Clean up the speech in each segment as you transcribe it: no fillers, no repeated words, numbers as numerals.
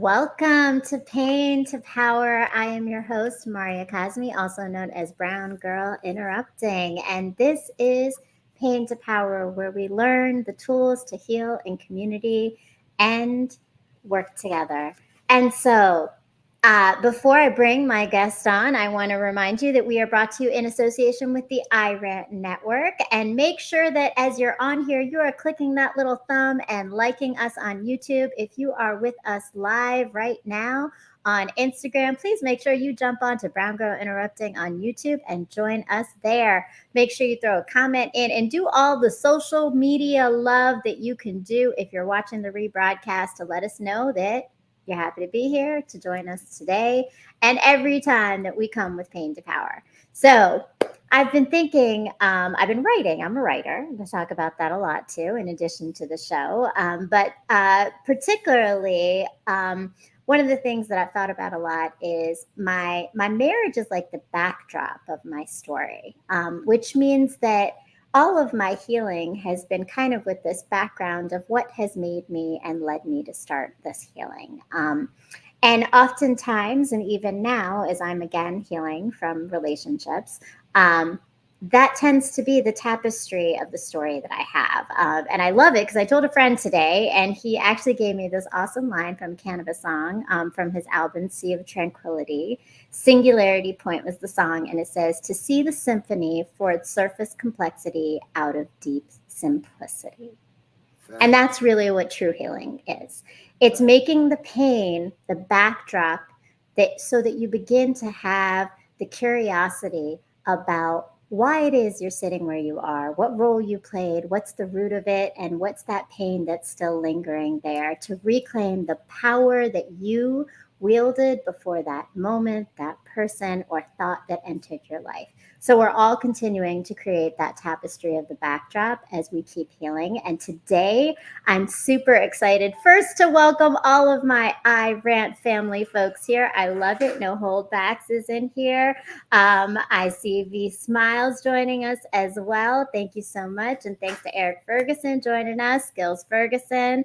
Welcome to Pain to Power. I am your host, Maria Cosme, also known as Brown Girl Interrupting. And this is Pain to Power, where we learn the tools to heal in community and work together. And so, before I bring my guest on, I want to remind you that we are brought to you in association with the iRant Network. And make sure that as you're on here, you are clicking that little thumb and liking us on YouTube. If you are with us live right now on Instagram, please make sure you jump on to Brown Girl Interrupting on YouTube and join us there. Make sure you throw a comment in and do all the social media love that you can do if you're watching the rebroadcast to let us know that you're happy to be here to join us today and every time that we come with Pain to Power. So I've been thinking, I've been writing. I'm a writer. I'm going to talk about that a lot too, in addition to the show. But particularly, one of the things that I've thought about a lot is my marriage is like the backdrop of my story, which means that all of my healing has been kind of with this background of what has made me and led me to start this healing. And oftentimes, and even now, as I'm again healing from relationships, that tends to be the tapestry of the story that I have. And I love it because I told a friend today, and he actually gave me this awesome line from Cannabis Song from his album, Sea of Tranquility. Singularity Point was the song, and it says, to see the symphony for its surface complexity out of deep simplicity. And that's really what true healing is. It's making the pain the backdrop that so that you begin to have the curiosity about why it is you're sitting where you are, what role you played, what's the root of it, and what's that pain that's still lingering there, to reclaim the power that you wielded before that moment, that person, or thought that entered your life. So we're all continuing to create that tapestry of the backdrop as we keep healing. And today I'm super excited first to welcome all of my iRant family folks here. I love it. No Holdbacks is in here. I see V Smiles joining us as well. Thank you so much. And thanks to Eric Ferguson joining us, Skills Ferguson.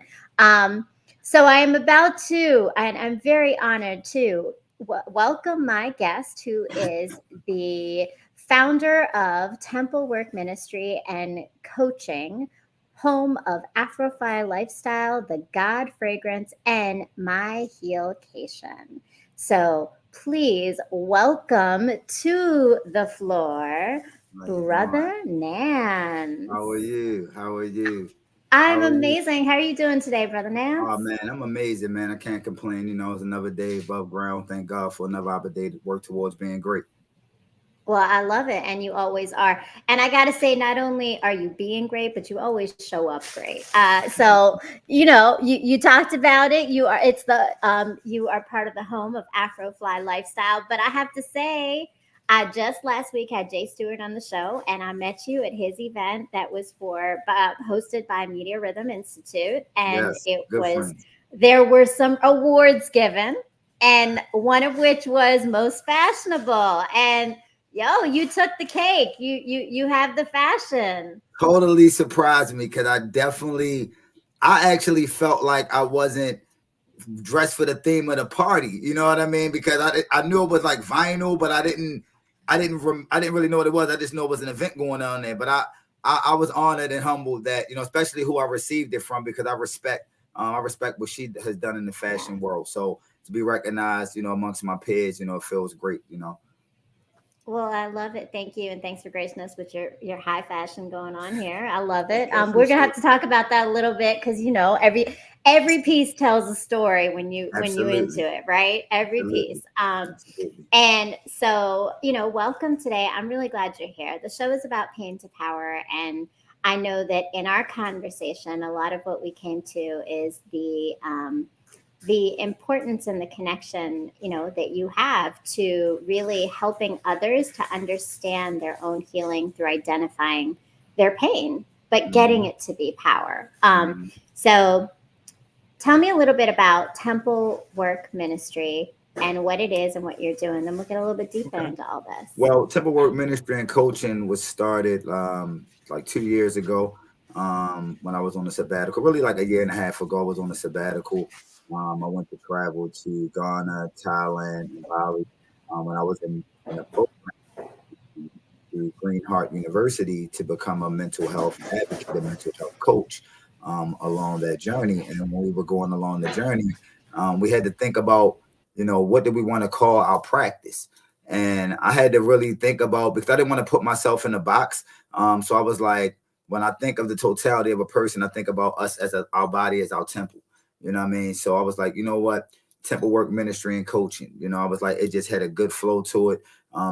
So I am about to, and I'm very honored to welcome my guest, who is the founder of Temple Work Ministry and Coaching, home of Afrofi Lifestyle, the God Fragrance, and My Healcation. So please welcome to the floor, Brother Nance. How are you? How are you? I'm How are you? amazing. How are you doing today, Brother Nance? Oh man, I'm amazing, man. I can't complain. It's another day above ground. Thank God for another opportunity to work towards being great. Well, I love it, and you always are. And I got to say, not only are you being great, but you always show up great. So you talked about it. You are part of the home of Afrofly Lifestyle. But I have to say, I just last week had Jay Stewart on the show, and I met you at his event that was hosted by Media Rhythm Institute, and Yes, good friends. there were some awards given, and one of which was most fashionable. And yo, you took the cake. You have the fashion. Totally surprised me because I actually felt like I wasn't dressed for the theme of the party. You know what I mean? Because I knew it was like vinyl, but I didn't really know what it was. I just know it was an event going on there. But I was honored and humbled that especially who I received it from, because I respect what she has done in the fashion world. So to be recognized, amongst my peers, it feels great. Well, I love it. Thank you, and thanks for gracing us with your high fashion going on here. I love Yes, it. I We're gonna appreciate have to talk about that a little bit because every piece tells a story it. when you into Absolutely. it, right? Every Absolutely. piece. Absolutely. And so welcome today. I'm really glad you're here. The show is about pain to power, and I know that in our conversation, a lot of what we came to is the importance and the connection that you have to really helping others to understand their own healing through identifying their pain but getting Mhm. it to be power. Mhm. So tell me a little bit about Temple Work Ministry and what it is and what you're doing, then we'll get a little bit deeper Okay. into all this. Well, Temple Work Ministry and Coaching was started like 2 years ago when I was on a sabbatical. Really, like a year and a half ago, I was on a sabbatical. I went to travel to Ghana, Thailand, and Bali when I was in a program through Green Heart University to become a mental health advocate, a mental health coach along that journey. And when we were going along the journey, we had to think about, what do we want to call our practice? And I had to really think about, because I didn't want to put myself in a box. So I was like, when I think of the totality of a person, I think about us as our body as our temple. You know what I mean? So I was like, you know what? Temple work ministry and coaching. I was like, it just had a good flow to it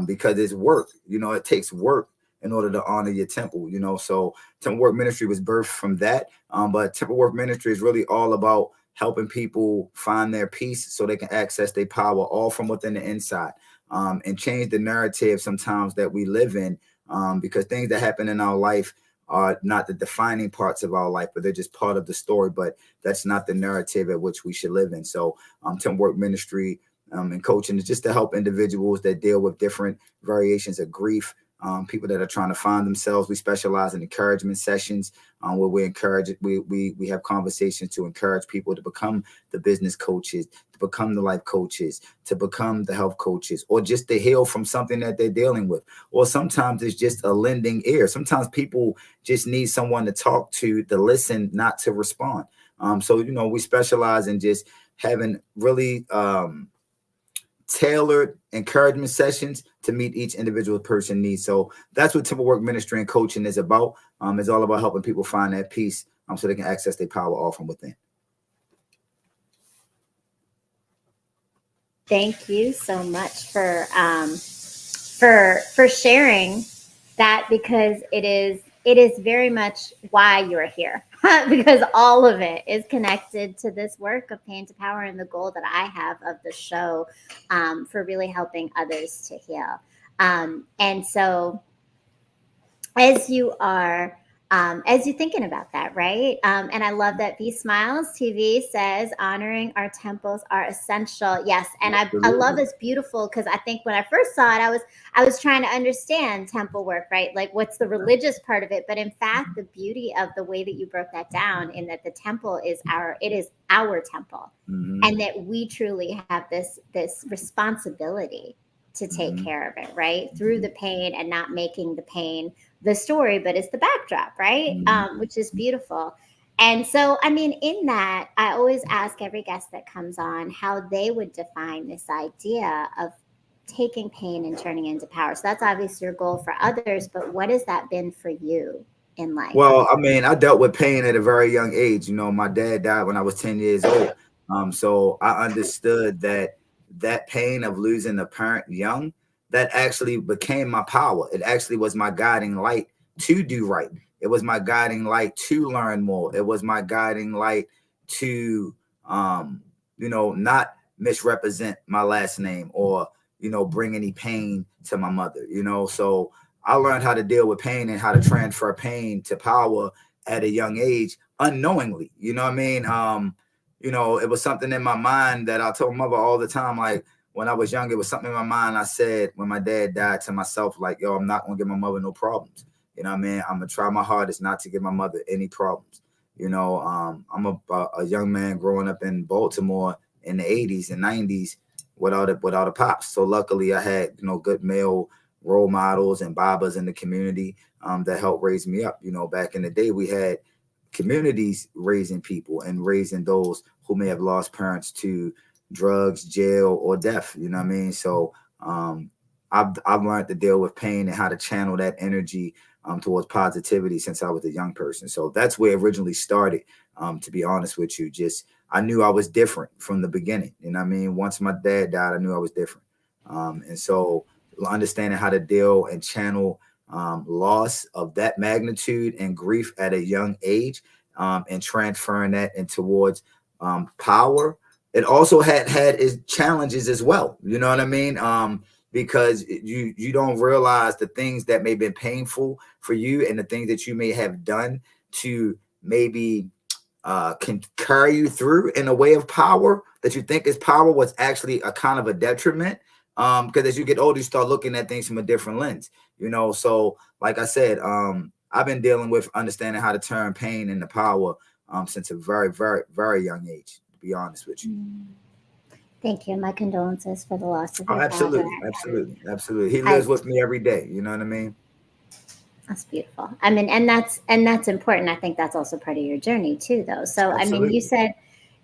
because it's work. It takes work in order to honor your temple. So temple work ministry was birthed from that. But temple work ministry is really all about helping people find their peace so they can access their power all from within the inside and change the narrative sometimes that we live in because things that happen in our life are not the defining parts of our life, but they're just part of the story. But that's not the narrative at which we should live in. So temple work ministry and coaching is just to help individuals that deal with different variations of grief, people that are trying to find themselves. We specialize in encouragement sessions where we encourage, we have conversations to encourage people to become the business coaches, to become the life coaches, to become the health coaches, or just to heal from something that they're dealing with. Or sometimes it's just a lending ear. Sometimes people just need someone to talk to listen, not to respond. So, we specialize in just having really tailored encouragement sessions to meet each individual person needs. So that's what temple work ministry and coaching is about. It's all about helping people find that peace so they can access their power all from within. Thank you so much for sharing that, because it is very much why you're here because all of it is connected to this work of pain to power and the goal that I have of the show, for really helping others to heal. And so as you are as you're thinking about that, right? And I love that V Smiles TV says honoring our temples are essential. Yes, and I love Absolutely. it's beautiful, because I think when I first saw it, I was trying to understand temple work, right? Like, what's the religious part of it? But in fact, the beauty of the way that you broke that down, in that the temple is our temple, Mm-hmm. and that we truly have this responsibility to take Mm-hmm. care of it, right? Through the pain, and not making the pain the story, but it's the backdrop, right? Mm-hmm. Which is beautiful. And so, I mean, in that, I always ask every guest that comes on how they would define this idea of taking pain and turning into power. So that's obviously your goal for others, but what has that been for you in life? Well, I mean, I dealt with pain at a very young age. My dad died when I was 10 years old. So I understood that pain of losing a parent young, that actually became my power. It actually was my guiding light to do right. It was my guiding light to learn more. It was my guiding light to, not misrepresent my last name or, bring any pain to my mother, So I learned how to deal with pain and how to transfer pain to power at a young age unknowingly. You know what I mean? It was something in my mind that I told my mother all the time. Like when I was young, it was something in my mind I said when my dad died to myself, like, yo, I'm not gonna give my mother no problems. You know what I mean? I'm gonna try my hardest not to give my mother any problems. I'm a young man growing up in Baltimore in the 80s and 90s without a pops. So luckily I had, good male role models and babas in the community that helped raise me up. Back in the day, we had communities raising people and raising those who may have lost parents to drugs, jail, or death. You know what I mean? So I've learned to deal with pain and how to channel that energy towards positivity since I was a young person. So that's where it originally started. To be honest with you, just I knew I was different from the beginning. You know what I mean? Once my dad died, I knew I was different. And so understanding how to deal and channel loss of that magnitude and grief at a young age, and transferring that and towards power. It also had its challenges as well. You know what I mean? Because you don't realize the things that may have been painful for you and the things that you may have done to maybe can carry you through in a way of power that you think is power was actually a kind of a detriment. Because as you get older, you start looking at things from a different lens. So like I said, I've been dealing with understanding how to turn pain into power since a very, very, very young age, to be honest with you. Mm. Thank you. My condolences for the loss of Oh, your father. absolutely, absolutely, absolutely. He I lives with me every day. You know what I mean? That's beautiful. I mean, and that's important. I think that's also part of your journey too, though. So, I mean, you Absolutely. said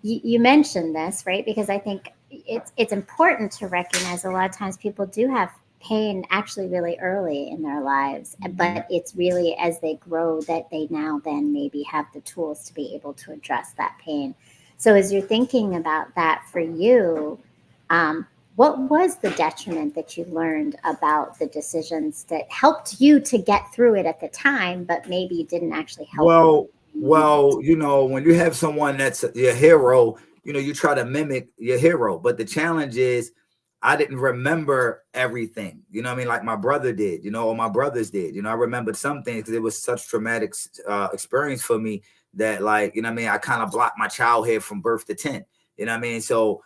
you mentioned this, right? Because I think it's important to recognize a lot of times people do have pain actually really early in their lives, but Mhm. it's really as they grow that they now then maybe have the tools to be able to address that pain. So, as you're thinking about that for you, um, what was the detriment that you learned about the decisions that helped you to get through it at the time, but maybe didn't actually help you Well, in the end? well, when you have someone that's your hero, you try to mimic your hero. But the challenge is, I didn't remember everything. You know what I mean? Like my brother did, or my brothers did. I remembered some things because it was such traumatic experience for me that, like, you know what I mean? I kind of blocked my childhood from birth to 10. You know what I mean? So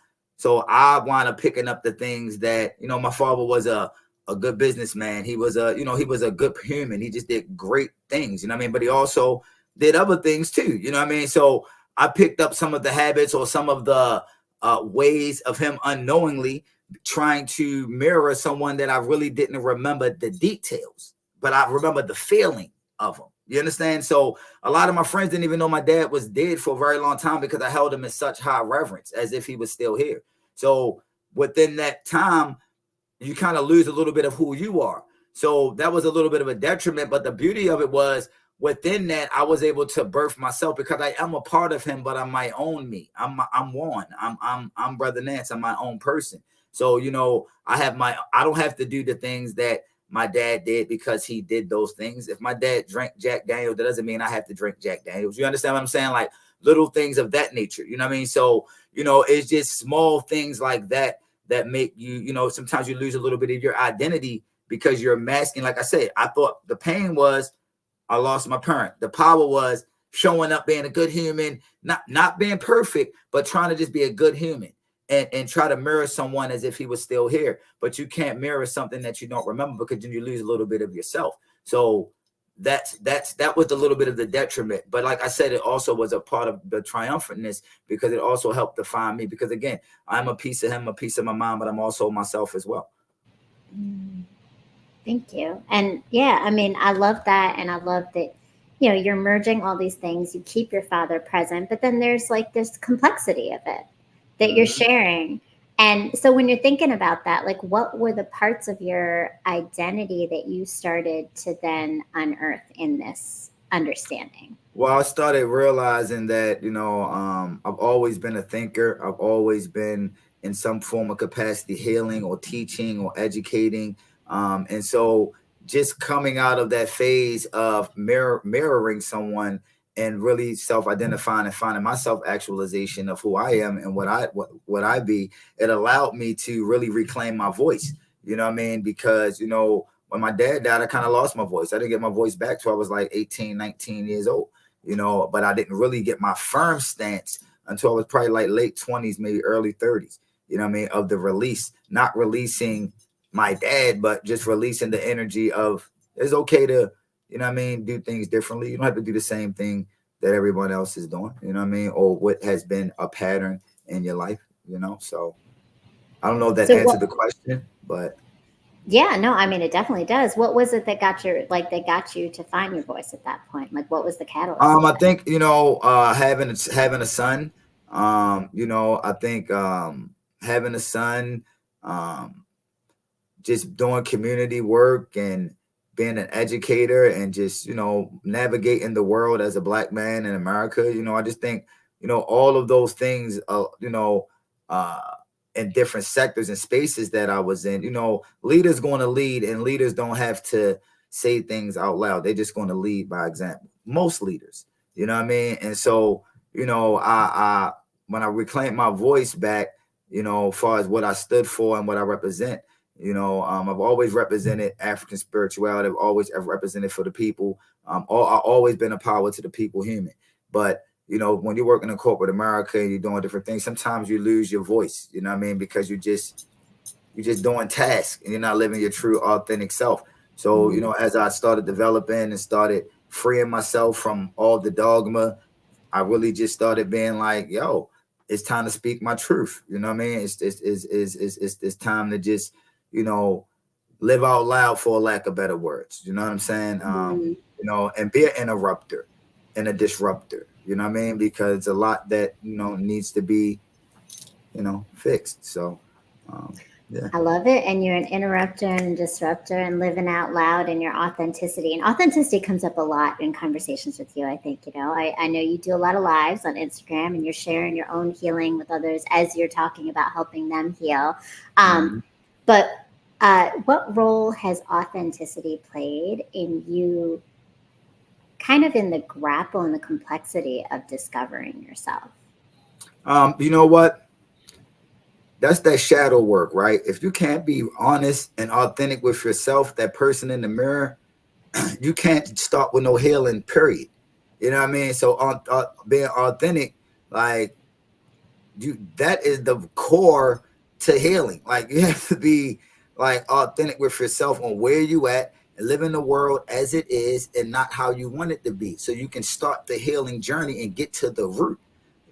I wound up picking up the things that, my father was a good businessman. He was a good human. He just did great things, you know what I mean? But he also did other things too, you know what I mean? So I picked up some of the habits or some of the ways of him unknowingly trying to mirror someone that I really didn't remember the details, but I remember the feeling of him. You understand? So a lot of my friends didn't even know my dad was dead for a very long time because I held him in such high reverence as if he was still here. So within that time, you kind of lose a little bit of who you are. So that was a little bit of a detriment. But the beauty of it was within that, I was able to birth myself because I am a part of him, but I'm my own me. I'm one. I'm Brother Nance. I'm my own person. So I don't have to do the things that my dad did because he did those things. If my dad drank Jack Daniels, that doesn't mean I have to drink Jack Daniels. You understand what I'm saying? Like little things of that nature. You know what I mean? So it's just small things like that make you, sometimes you lose a little bit of your identity because you're masking. Like I said, I thought the pain was I lost my parent. The power was showing up, being a good human, not being perfect, but trying to just be a good human and try to mirror someone as if he was still here. But you can't mirror something that you don't remember because then you lose a little bit of yourself. So that was a little bit of the detriment. But like I said, it also was a part of the triumphantness because it also helped define me. Because again, I'm a piece of him, a piece of my mom, but I'm also myself as well. Mm. Thank you. And yeah, I mean, I love that. And I love that, you're merging all these things. You keep your father present, but then there's like this complexity of it that you're Mm-hmm. sharing. And so when you're thinking about that, like what were the parts of your identity that you started to then unearth in this understanding? Well, I started realizing that, I've always been a thinker. I've always been in some form of capacity healing or teaching or educating. And so just coming out of that phase of mirroring someone and really self-identifying and finding my self-actualization of who I am and what I be, it allowed me to really reclaim my voice. You know what I mean? Because, when my dad died, I kind of lost my voice. I didn't get my voice back till I was like 18, 19 years old, but I didn't really get my firm stance until I was probably like late 20s, maybe early 30s, you know what I mean, of the release, not releasing my dad, but just releasing the energy of it's okay to, you know what I mean, do things differently. You don't have to do the same thing that everyone else is doing, you know what I mean, or what has been a pattern in your life. So I don't know if that So answered what the question, but Yeah, no, I mean it definitely does. What was it that got you to find your voice at that point? Like what was the catalyst of I that? think having a son. I think having a son, um, just doing community work and being an educator and just navigating the world as a black man in America. I just think all of those things. Uh, in different sectors and spaces that I was in. Leaders going to lead, and leaders don't have to say things out loud. They're just going to lead by example. Most leaders, you know what I mean. And so, I when I reclaimed my voice back, as far as what I stood for and what I represent. I've always represented African spirituality. I've represented for the people. I've always been a power to the people human. But when you're working in corporate America and you're doing different things, sometimes you lose your voice. You know what I mean? Because you're just doing tasks and you're not living your true authentic self. So Mm. as I started developing and started freeing myself from all the dogma, I really just started being like, yo, it's time to speak my truth. You know what I mean? It's time to just, you know, live out loud, for lack of better words. You know what I'm saying? Mm. You know, and be an interrupter and a disruptor. You know what I mean? Because a lot that, you know, needs to be, you know, fixed. So yeah. I love it. And you're an interrupter and disruptor and living out loud in your authenticity. And authenticity comes up a lot in conversations with you, I think. I know you do a lot of lives on Instagram and you're sharing your own healing with others as you're talking about helping them heal. Mhm. But what role has authenticity played in you kind of in the grapple and the complexity of discovering yourself? You know what? That's that shadow work, right? If you can't be honest and authentic with yourself, that person in the mirror, you can't start with no healing, period. You know what I mean? So on being authentic, like you, that is the core to healing. Like you have to be like authentic with yourself on where you at and live in the world as it is and not how you want it to be. So you can start the healing journey and get to the root.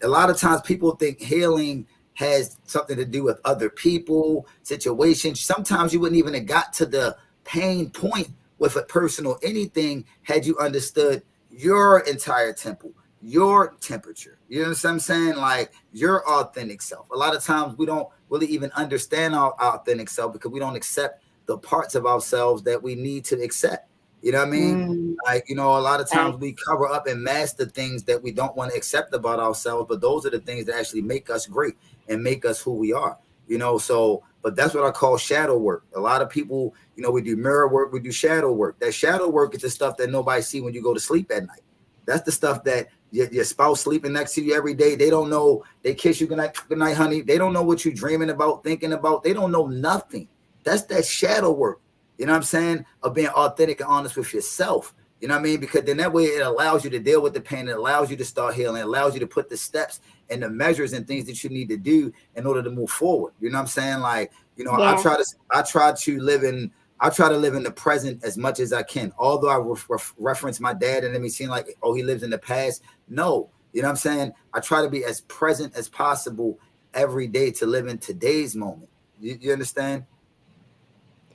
A lot of times people think healing has something to do with other people, situations. Sometimes you wouldn't even have got to the pain point with a person or anything had you understood your entire temple, your temperature. You know what I'm saying? Like your authentic self. A lot of times we don't really even understand our authentic self because we don't accept the parts of ourselves that we need to accept. You know what I mean? Mm, Like, you know, a lot of times we thanks. cover up and mask the things that we don't want to accept about ourselves, but those are the things that actually make us great and make us who we are. You know, so but that's what I call shadow work. A lot of people, you know, we do mirror work, we do shadow work. That shadow work is the stuff that nobody see when you go to sleep at night. That's the stuff that your spouse sleeping next to you every day. They don't know. They kiss you good night, honey. They don't know what you're dreaming about, thinking about. They don't know nothing. That's that shadow work. You know what I'm saying? Of being authentic and honest with yourself. You know what I mean? Because then that way it allows you to deal with the pain. It allows you to start healing. It allows you to put the steps and the measures and things that you need to do in order to move forward. You know what I'm saying? Like, you know, Yeah. I try to live in the present as much as I can. Although I reference my dad and then me seem like, oh, he lives in the past. No, you know what I'm saying? I try to be as present as possible every day to live in today's moment. You understand?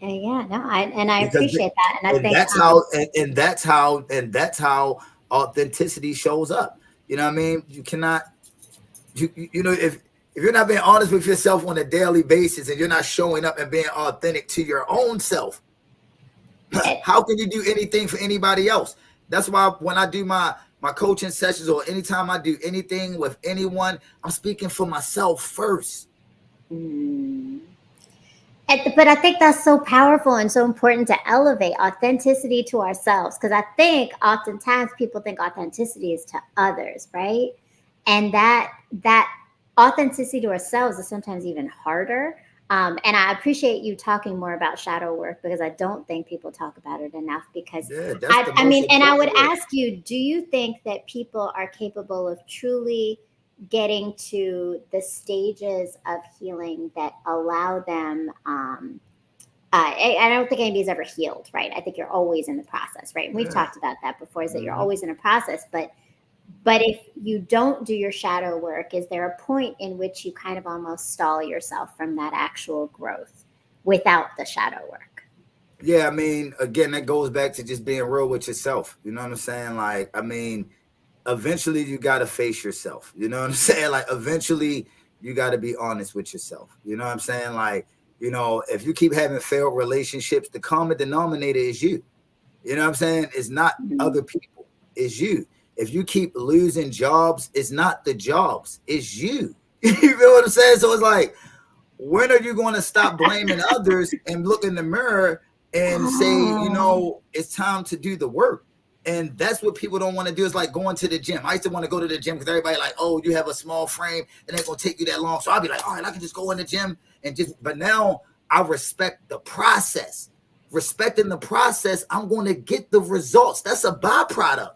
Yeah, no, I Because appreciate that. And I and think, that's how and that's how authenticity shows up. You know what I mean? You cannot you know if you're not being honest with yourself on a daily basis and you're not showing up and being authentic to your own self, it, how can you do anything for anybody else? That's why when I do my coaching sessions or anytime I do anything with anyone, I'm speaking for myself first. mm, but I think that's so powerful and so important to elevate authenticity to ourselves because I think oftentimes people think authenticity is to others, right? And that authenticity to ourselves is sometimes even harder. And I appreciate you talking more about shadow work because I don't think people talk about it enough. Because Yeah, that's the I most mean, and I would important work. ask you, do you think that people are capable of truly getting to the stages of healing that allow them I don't think anybody's ever healed, right? I think you're always in the process, right? And we've Yeah. talked about that before, is that you're Mhm. always in a process. But if you don't do your shadow work, is there a point in which you kind of almost stall yourself from that actual growth without the shadow work? Yeah, I mean, again, that goes back to just being real with yourself. You know what I'm saying? Like, I mean, eventually you got to face yourself. You know what I'm saying? Like, eventually you got to be honest with yourself. You know what I'm saying? Like, you know, if you keep having failed relationships, the common denominator is you. You know what I'm saying? It's not Mm-hmm. other people, it's you. If you keep losing jobs, it's not the jobs, it's you. You feel what I'm saying? So it's like, when are you going to stop blaming others and look in the mirror and say, you Oh, know, it's time to do the work? And that's what people don't want to do. Is like going to the gym. I used to want to go to the gym because everybody like, oh, you have a small frame, it ain't gonna take you that long. So I'll be like, all right, I can just go in the gym and just. But now I respect the process. Respecting the process, I'm going to get the results. That's a byproduct.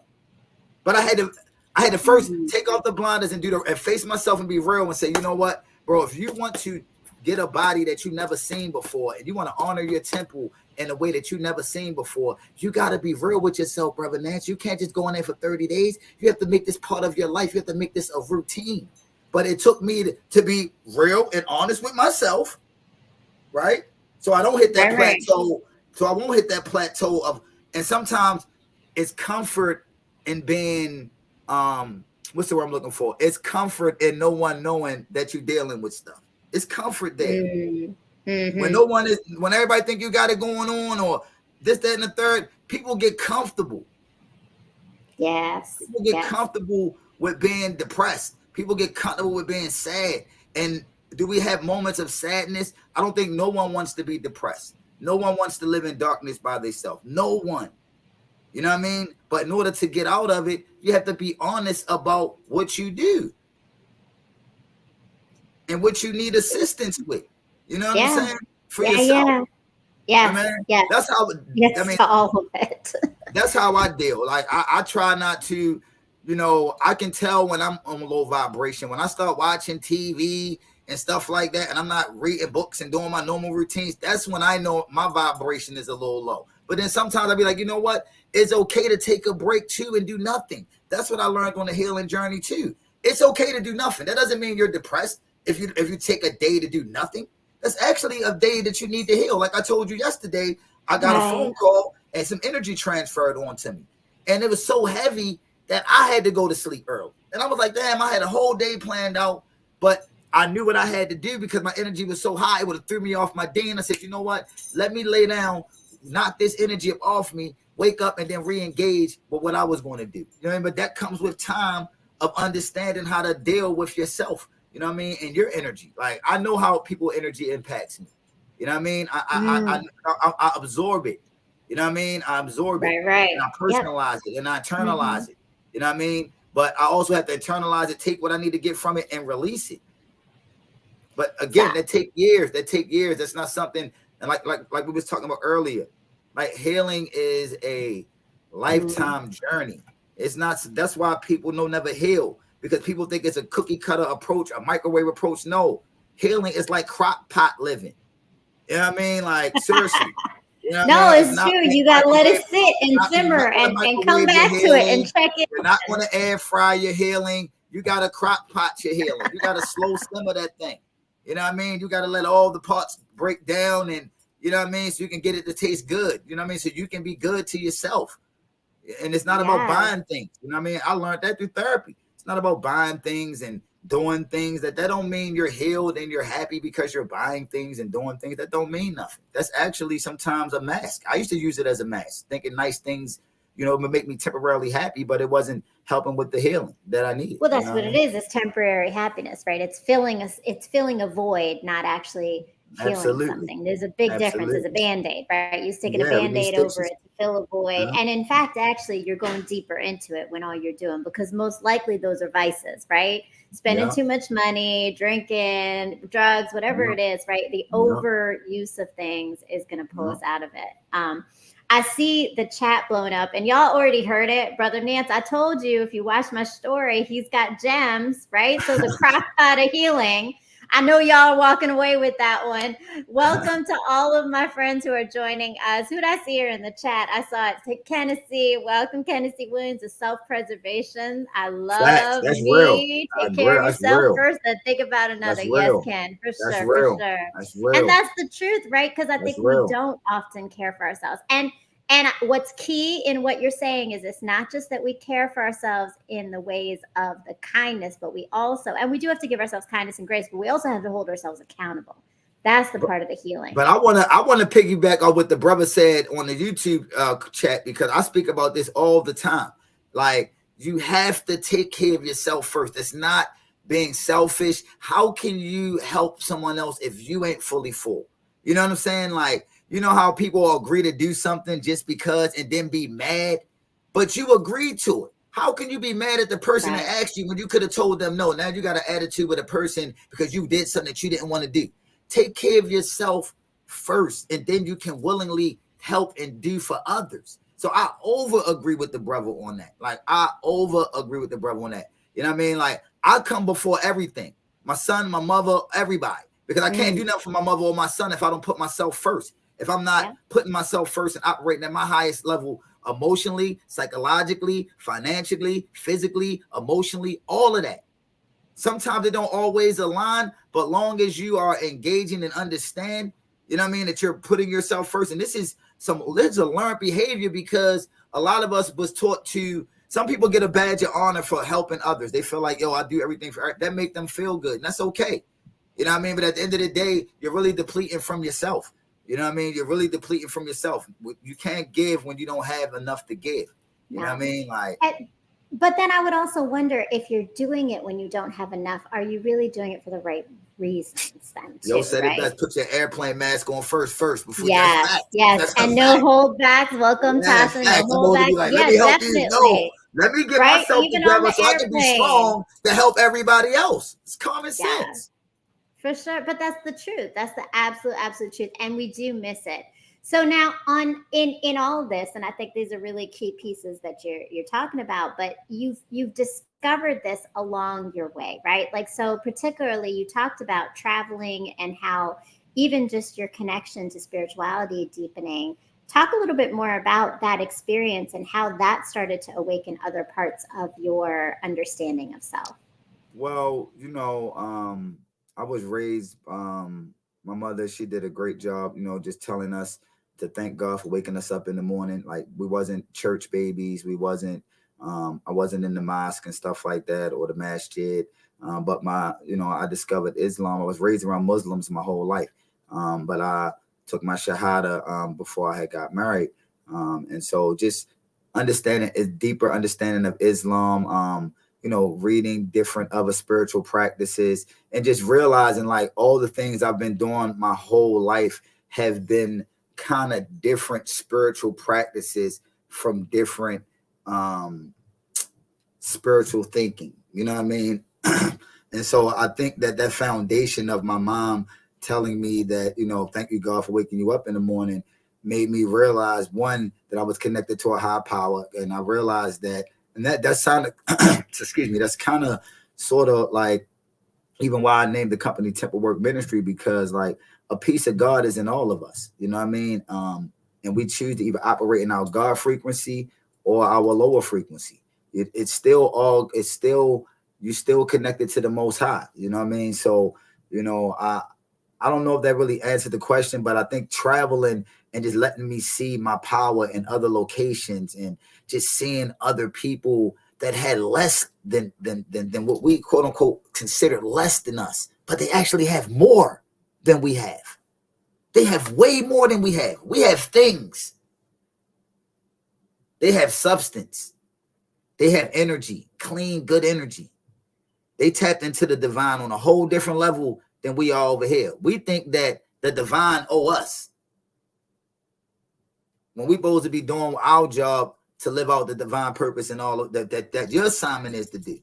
But I had to first mm, take off the blinders and do the and face myself and be real and say, you know what, bro, if you want to get a body that you never seen before and you want to honor your temple in a way that you never seen before, you got to be real with yourself, brother Nance. You can't just go in there for 30 days. You have to make this part of your life. You have to make this a routine. but it took me to be real and honest with myself, right? So I don't hit that Right, right. plateau. So I won't hit that plateau of, and sometimes it's comfort in being, what's the word I'm looking for? It's comfort in no one knowing that you're dealing with stuff. It's comfort there. Mm. When Mm-hmm. no one is, when everybody think you got it going on or this, that, and the third, people get comfortable. Yes. People get Yes. comfortable with being depressed. People get comfortable with being sad. And do we have moments of sadness? I don't think no one wants to be depressed. No one wants to live in darkness by themselves. No one. You know what I mean? But in order to get out of it, you have to be honest about what you do and what you need assistance with. You know what I'm Yeah. saying? For Yeah. yourself. Yeah. I Yes. mean, Yes. that's how. I Yes mean, to all of it. that's how I deal. Like I try not to, I can tell when I'm on a low vibration. When I start watching TV and stuff like that, and I'm not reading books and doing my normal routines, that's when I know my vibration is a little low. But then sometimes I'll be like, you know what? It's okay to take a break too and do nothing. That's what I learned on the healing journey too. It's okay to do nothing. That doesn't mean you're depressed if you take a day to do nothing. That's actually a day that you need to heal. Like I told you yesterday, I got a Right. phone call and some energy transferred onto me. And it was so heavy that I had to go to sleep early. And I was like, damn, I had a whole day planned out, but I knew what I had to do because my energy was so high, it would have threw me off my day. And I said, you know what? Let me lay down, knock this energy off me, wake up, and then re-engage with what I was going to do. You know what I mean? But that comes with time of understanding how to deal with yourself, you know what I mean, and your energy. Like I know how people energy impacts me. You know what I mean? Mm. I absorb it. You know what I mean? I absorb it Right. and Right. I Yep. personalize it and I Mm-hmm. internalize it. You know what I mean? But I also have to internalize it, take what I need to get from it, and release it. But again, Stop. that take years. That take years. That's not something. And like we was talking about earlier, like healing is a Mm. lifetime journey. It's not. That's why people know never heal, because people think it's a cookie cutter approach, a microwave approach. No, healing is like crock pot living. You know what I mean? Like seriously. You know what I No, mean? It's it's not true. being You gotta let it microwave. sit and You're simmer not going to and come microwave your back to it and healing. check You're not in. going to air fry your healing. You got to crock pot your healing. You got to slow simmer that thing. You know what I mean? You got to let all the parts break down, and you know what I mean, so you can get it to taste good. You know what I mean? So you can be good to yourself. And it's not about Yes. buying things. You know what I mean? I learned that through therapy. It's not about buying things and doing things. That don't mean you're healed and you're happy because you're buying things and doing things. That don't mean nothing. That's actually sometimes a mask. I used to use it as a mask, thinking nice things, would make me temporarily happy, but it wasn't helping with the healing that I needed. Well, You that's know what what I it mean? is. It's temporary happiness, right? It's filling a void, not actually healing Absolutely. something. There's a big difference. There's a Absolutely. band-aid, right? You're sticking a Yeah, we need band-aid over stitches. it to fill a void. Yeah. And in fact, actually, you're going deeper into it when all you're doing, because most likely those are vices, right? Spending Yeah. too much money, drinking, drugs, whatever Yeah. it is, right? The Yeah. overuse of things is going to pull Yeah. us out of it. I see the chat blowing up, and y'all already heard it. Brother Nance, I told you if you watch my story, he's got gems, right? So the crock pot of healing. I know y'all are walking away with that one. Welcome to all of my friends who are joining us. Who did I see here in the chat? I saw it. Kennedy. Welcome, Kennedy Williams of Self Preservation. I Facts. love That's real. me. Take care of That's yourself real. first, then think about another. That's Yes, real. Ken, for That's sure, for real. sure. That's And real. that's the truth, right? Because I That's think we real. don't often care for ourselves. And what's key in what you're saying is it's not just that we care for ourselves in the ways of the kindness, but we also, and we do have to give ourselves kindness and grace, but we also have to hold ourselves accountable. That's the But, part of the healing. but I wanna piggyback on what the brother said on the YouTube chat, because I speak about this all the time. Like you have to take care of yourself first. It's not being selfish. How can you help someone else if you ain't fully full? You know what I'm saying? Like, you know how people agree to do something just because and then be mad, but you agreed to it. How can you be mad at the person that Right. asked you when you could have told them no? Now you got an attitude with a person because you did something that you didn't want to do. Take care of yourself first, and then you can willingly help and do for others. So I over agree with the brother on that. Like I over agree with the brother on that. You know what I mean? Like I come before everything. My son, my mother, everybody. Because I can't do Mm, nothing for my mother or my son if I don't put myself first. If I'm not yeah. putting myself first and operating at my highest level emotionally, psychologically, financially, physically, emotionally, all of that. Sometimes they don't always align, but long as you are engaging and understand, you know what I mean, that you're putting yourself first. And this is a learned behavior, because a lot of us was taught to. Some people get a badge of honor for helping others. They feel like, yo, I do everything for that, make them feel good, and that's okay. You know what I mean? But at the end of the day, you're really depleting from yourself. You know what I mean? You're really depleting from yourself. You can't give when you don't have enough to give. You know what I No. mean? Like, But then I would also wonder, if you're doing it when you don't have enough, are you really doing it for the right reasons then yo too, said it right? best. Put your airplane mask on first before. That's Yes, facts. yes. That's a And no fact. hold backs. Welcome, Yeah, Tasha. No facts. I'm hold supposed to be backs. like, let Yeah, me help you. No, definitely. let me get Right? myself Even on together the so I can be airplane. strong to help everybody else. It's common Yeah. sense. For sure, but that's the truth. That's the absolute truth, and we do miss it. So now, on in all of this, and I think these are really key pieces that you're talking about. But you've discovered this along your way, right? Like, so particularly, you talked about traveling and how even just your connection to spirituality deepening. Talk a little bit more about that experience and how that started to awaken other parts of your understanding of self. Well, I was raised. My mother, she did a great job. Just telling us to thank God for waking us up in the morning. Like, we wasn't church babies. We wasn't. I wasn't in the mosque and stuff like that, or the masjid. But I discovered Islam. I was raised around Muslims my whole life. But I took my shahada before I had got married. And so just understanding a deeper understanding of Islam. Reading different other spiritual practices, and just realizing, like, all the things I've been doing my whole life have been kind of different spiritual practices from different spiritual thinking. You know what I mean? And so I think that foundation of my mom telling me that, thank you, God, for waking you up in the morning, made me realize, one, that I was connected to a high power. And I realized that, and that sounded, excuse me, that's kind of sort of like even why I named the company Temple Work Ministry, because, like, a piece of God is in all of us. You know what I mean? And we choose to either operate in our God frequency or our lower frequency. It's still, you still connected to the Most High. You know what I mean? So, I don't know if that really answered the question, but I think traveling and just letting me see my power in other locations, and just seeing other people that had less than what we quote unquote consider less than us, but they actually have more than we have. They have way more than we have. We have things. They have substance. They have energy, clean, good energy. They tapped into the divine on a whole different level than we are over here. We think that the divine owe us, when we supposed to be doing our job to live out the divine purpose and all of that your assignment is to do.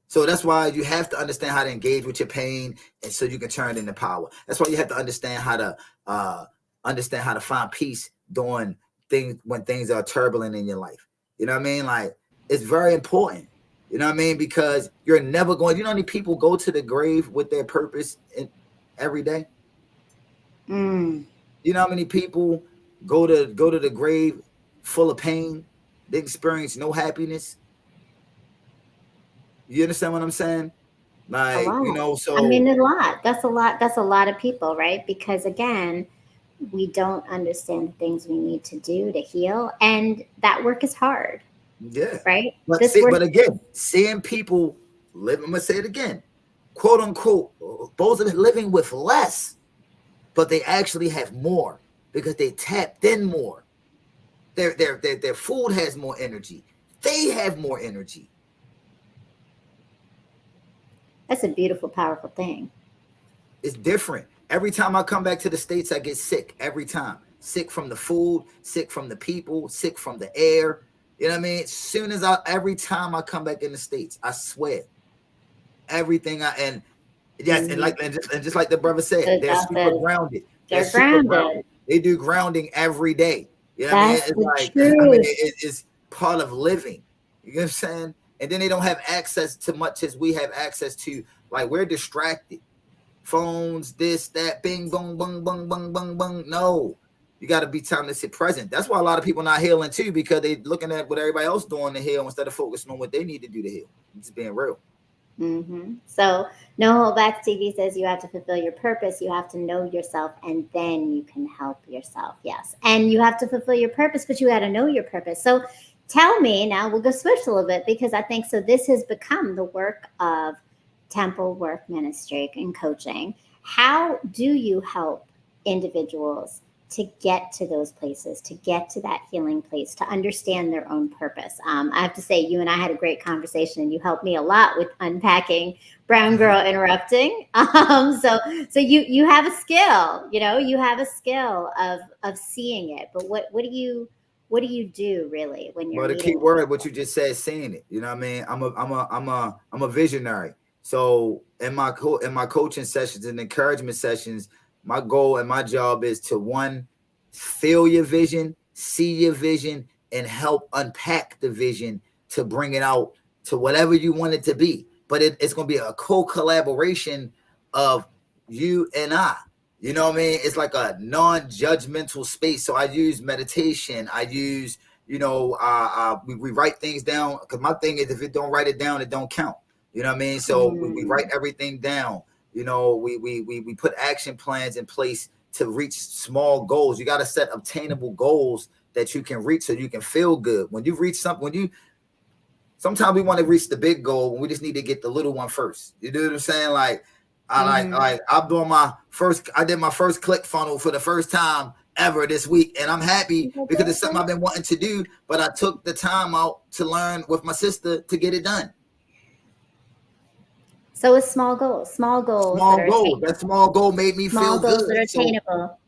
So that's why you have to understand how to engage with your pain, and so you can turn it into power. That's why you have to understand how to find peace during things, when things are turbulent in your life. You know what I mean? Like, it's very important. You know what I mean? Because you're never going. You know how many people go to the grave with their purpose every day? Mm. You know how many people go to the grave full of pain? They experience no happiness. You understand what I'm saying? A Like, lot. I so mean, a lot. That's a lot. That's a lot of people, right? Because again, we don't understand the things we need to do to heal, and that work is hard, yeah. right? But This see, work. but again, seeing people live, I'm gonna say it again, quote unquote, those are living with less, but they actually have more because they tapped in more. Their food has more energy. They have more energy. That's a beautiful, powerful thing. It's different. Every time I come back to the States, I get sick. Every time. Sick from the food, sick from the people, sick from the air. You know what I mean? Every time I come back in the States, I swear, and yes, and Hmm. just like the brother said, they're That's super it. grounded. They're They're super grounded. grounded. They do grounding every day. You know what I mean? That's It's the like, truth. it's part of living. You know what I'm saying? And then they don't have access to much as we have access to. Like, we're distracted. Phones, this, that, bing, bong, bong, bong, bong, bong, bong. No, you got to be time to sit present. That's why a lot of people not healing too, because they looking at what everybody else doing to heal instead of focusing on what they need to do to heal. I'm just being real. So, No Hold Back TV says you have to fulfill your purpose. You have to know yourself, and then you can help yourself. Yes. And you have to fulfill your purpose, but you got to know your purpose. So, tell me now, we'll go switch a little bit because I think so. This has become the work of Temple Work Ministry and coaching. How do you help individuals to get to those places, to get to that healing place, to understand their own purpose? I have to say, you and I had a great conversation, and you helped me a lot with unpacking Brown Girl Interrupting. So you have a skill, you have a skill of seeing it. But what do you do really when you're But the key meeting with word, what people? you just said, seeing it. You know what I mean? I'm a visionary. So in my coaching sessions and encouragement sessions, my goal and my job is to one, feel your vision, see your vision, and help unpack the vision to bring it out to whatever you want it to be. But it's going to be a co-collaboration of you and I. You know what I mean? It's like a non-judgmental space. So I use meditation. I use, we write things down, because my thing is, if it don't write it down, it don't count. You know what I mean? So we write Mm, everything down. We put action plans in place to reach small goals. You got to set obtainable goals that you can reach so you can feel good. When you reach something, sometimes we want to reach the big goal when we just need to get the little one first. You know what I'm saying? Like mm-hmm. I did my first click funnel for the first time ever this week, and I'm happy because it's something I've been wanting to do, but I took the time out to learn with my sister to get it done. So it's small goals that Small are goal. That attainable, small goal made me small feel goals that are good. So attainable.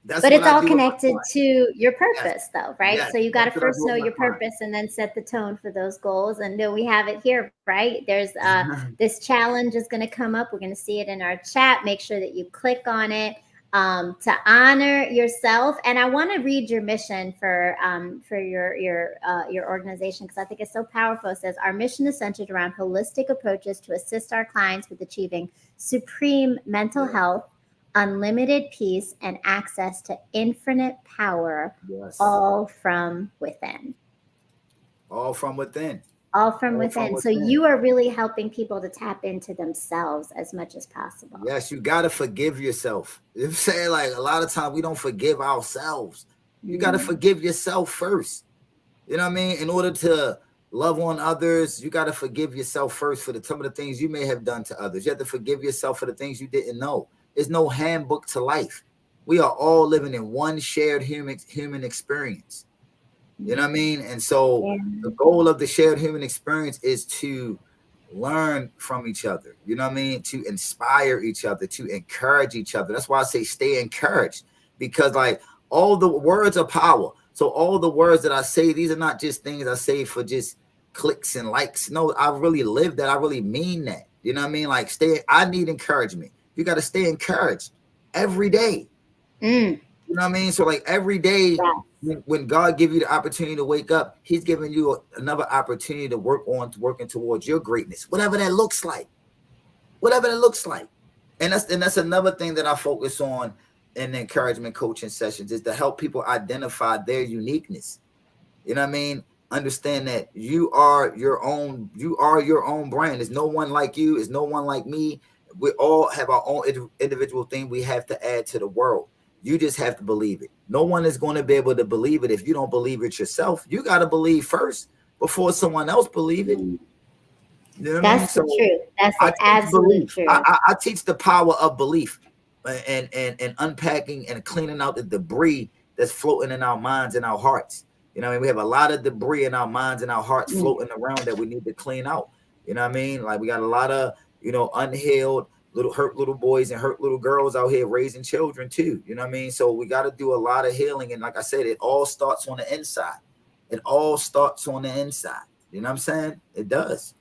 that's But what it's I all do with my connected clients. to your Yes. purpose, though, right? Yes. So you got to That's what I first do know with my your clients. purpose and then set the tone for those goals. And we have it here, right? There's this challenge is going to come up. We're going to see it in our chat. Make sure that you click on it to honor yourself. And I want to read your mission for your organization because I think it's so powerful. It says our mission is centered around holistic approaches to assist our clients with achieving supreme mental Yeah. health, unlimited peace, and access to infinite power, Yes. all from within. All from within. All from All from within. So within. you are really helping people to tap into themselves as much as possible. Yes, you gotta forgive yourself. You know what I'm saying? Like a lot of times we don't forgive ourselves. You gotta Mm-hmm. forgive yourself first. You know what I mean? In order to love on others, you gotta forgive yourself first for some of the things you may have done to others. You have to forgive yourself for the things you didn't know. There's no handbook to life. We are all living in one shared human experience. You know what I mean? And so Yeah. the goal of the shared human experience is to learn from each other. You know what I mean? To inspire each other, to encourage each other. That's why I say stay encouraged, because like all the words are power. So all the words that I say, these are not just things I say for just clicks and likes. No, I really live that. I really mean that. You know what I mean? Like I need encouragement. You got to stay encouraged every day. Mm, You know what I mean? So like every day yes. when God give you the opportunity to wake up, he's giving you another opportunity to working towards your greatness, whatever that looks like, whatever that looks like. And that's another thing that I focus on in the encouragement coaching sessions is to help people identify their uniqueness. You know what I mean? Understand that you are your own brand. There's no one like you, there's no one like me. We all have our own individual thing we have to add to the world. You just have to believe it. No one is going to be able to believe it if you don't believe it yourself. You got to believe first before someone else believe it. Mm. You know what I mean? That's the So truth. That's I the teach absolute belief. truth. I teach the power of belief, and unpacking and cleaning out the debris that's floating in our minds and our hearts. You know what I mean? We have a lot of debris in our minds and our hearts Mm. floating around that we need to clean out. You know what I mean? Like we got a lot of, unhealed little hurt little boys and hurt little girls out here raising children too. You know what I mean? So we got to do a lot of healing. And like I said, it all starts on the inside. It all starts on the inside. You know what I'm saying? It does.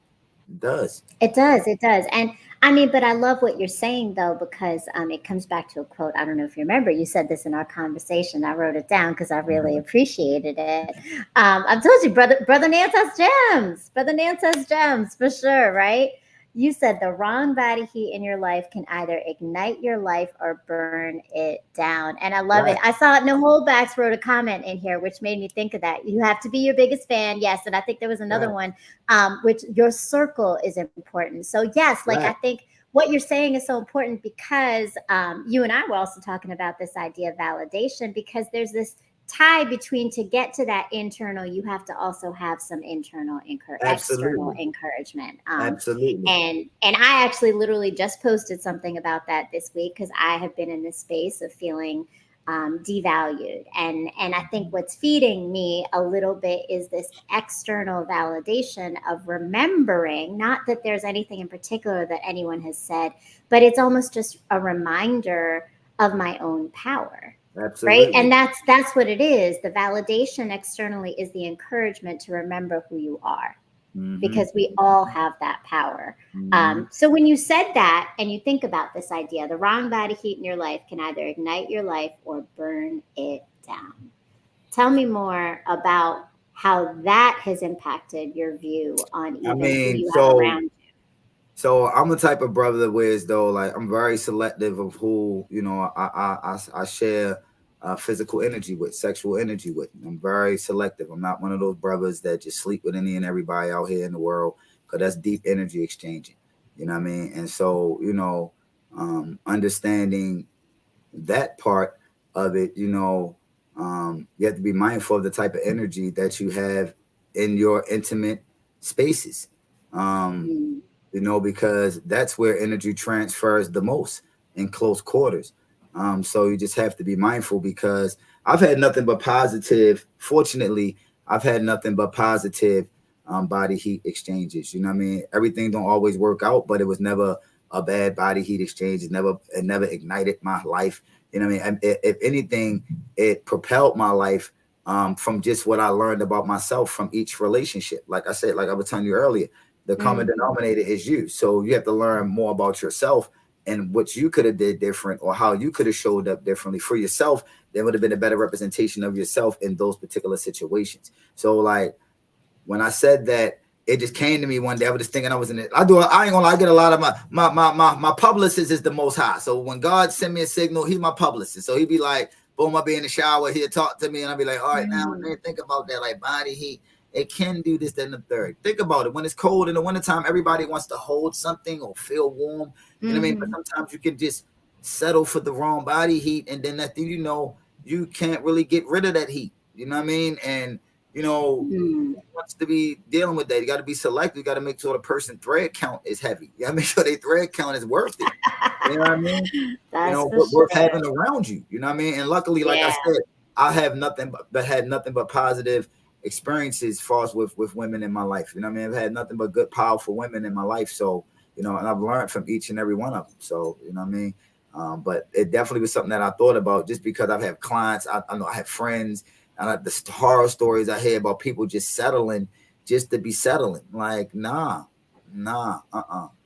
It does. It does, it does. And I mean, but I love what you're saying though, because it comes back to a quote. I don't know if you remember, you said this in our conversation. I wrote it down because I really appreciated it. I've told you, brother Nance has gems. Brother Nance has gems for sure, right? You said the wrong body heat in your life can either ignite your life or burn it down. And I love it. Right, I saw No Holdbacks wrote a comment in here, which made me think of that. You have to be your biggest fan. Yes. And I think there was another right, one, which your circle is important. So, yes, like I right. think what you're saying is so important because you and I were also talking about this idea of validation because there's this tie between to get to that internal, you have to also have some external Absolutely, encouragement. absolutely. And I actually literally just posted something about that this week because I have been in this space of feeling devalued, and I think what's feeding me a little bit is this external validation of remembering, not that there's anything in particular that anyone has said, but it's almost just a reminder of my own power, right? And Absolutely. that's what it is. The validation externally is the encouragement to remember who you are, Hmm. because we all have that power. Hmm. So when you said that and you think about this idea, the wrong body heat in your life can either ignite your life or burn it down. Tell me more about how that has impacted your view on I even who mean, you have around so I'm the type of brother where as though like I'm very selective of who I share physical energy with, sexual energy with. I'm very selective. I'm not one of those brothers that just sleep with any and everybody out here in the world because that's deep energy exchanging. You know what I mean? And so understanding that part of it, you have to be mindful of the type of energy that you have in your intimate spaces. Um, you. because that's where energy transfers the most in close quarters. So you just have to be mindful because I've had nothing but positive, fortunately, I've had nothing but positive body heat exchanges. You know what I mean? Everything don't always work out, but it was never a bad body heat exchange. It never ignited my life. You know what I mean? If anything, it propelled my life from just what I learned about myself from each relationship. Like I said, like I was telling you earlier, the common Mm, denominator is you. So you have to learn more about yourself and what you could have did different or how you could have showed up differently for yourself. There would have been a better representation of yourself in those particular situations. So like when I said that, it just came to me one day. I was just thinking I was in it. I ain't gonna lie, I get a lot of my publicist is the most high. So when God send me a signal, he's my publicist. So he'd be like, boom, I'll be in the shower, he'll talk to me, and I'll be like, all right, now mm, man, think about that, like body heat. It can do this, then the third. Think about it. When it's cold in the wintertime, everybody wants to hold something or feel warm. You know what I mean? But mhm, sometimes you can just settle for the wrong body heat, and then that thing, you can't really get rid of that heat. You know what I mean? And you know, mm. wants to be dealing with that. You got to be selective. You got to make sure the person thread count is heavy. You got to make sure their thread count is worth it. You know what I mean? That's for Worth sure. having around you. You know what I mean? And luckily, like I Yeah. said, I have nothing but had nothing but positive experiences far as with women in my life. You know what I mean? I've had nothing but good, powerful women in my life. So, and I've learned from each and every one of them. So, you know what I mean? But it definitely was something that I thought about just because I've had clients, I know I have friends, and the horror stories I hear about people just settling just to be settling. Like,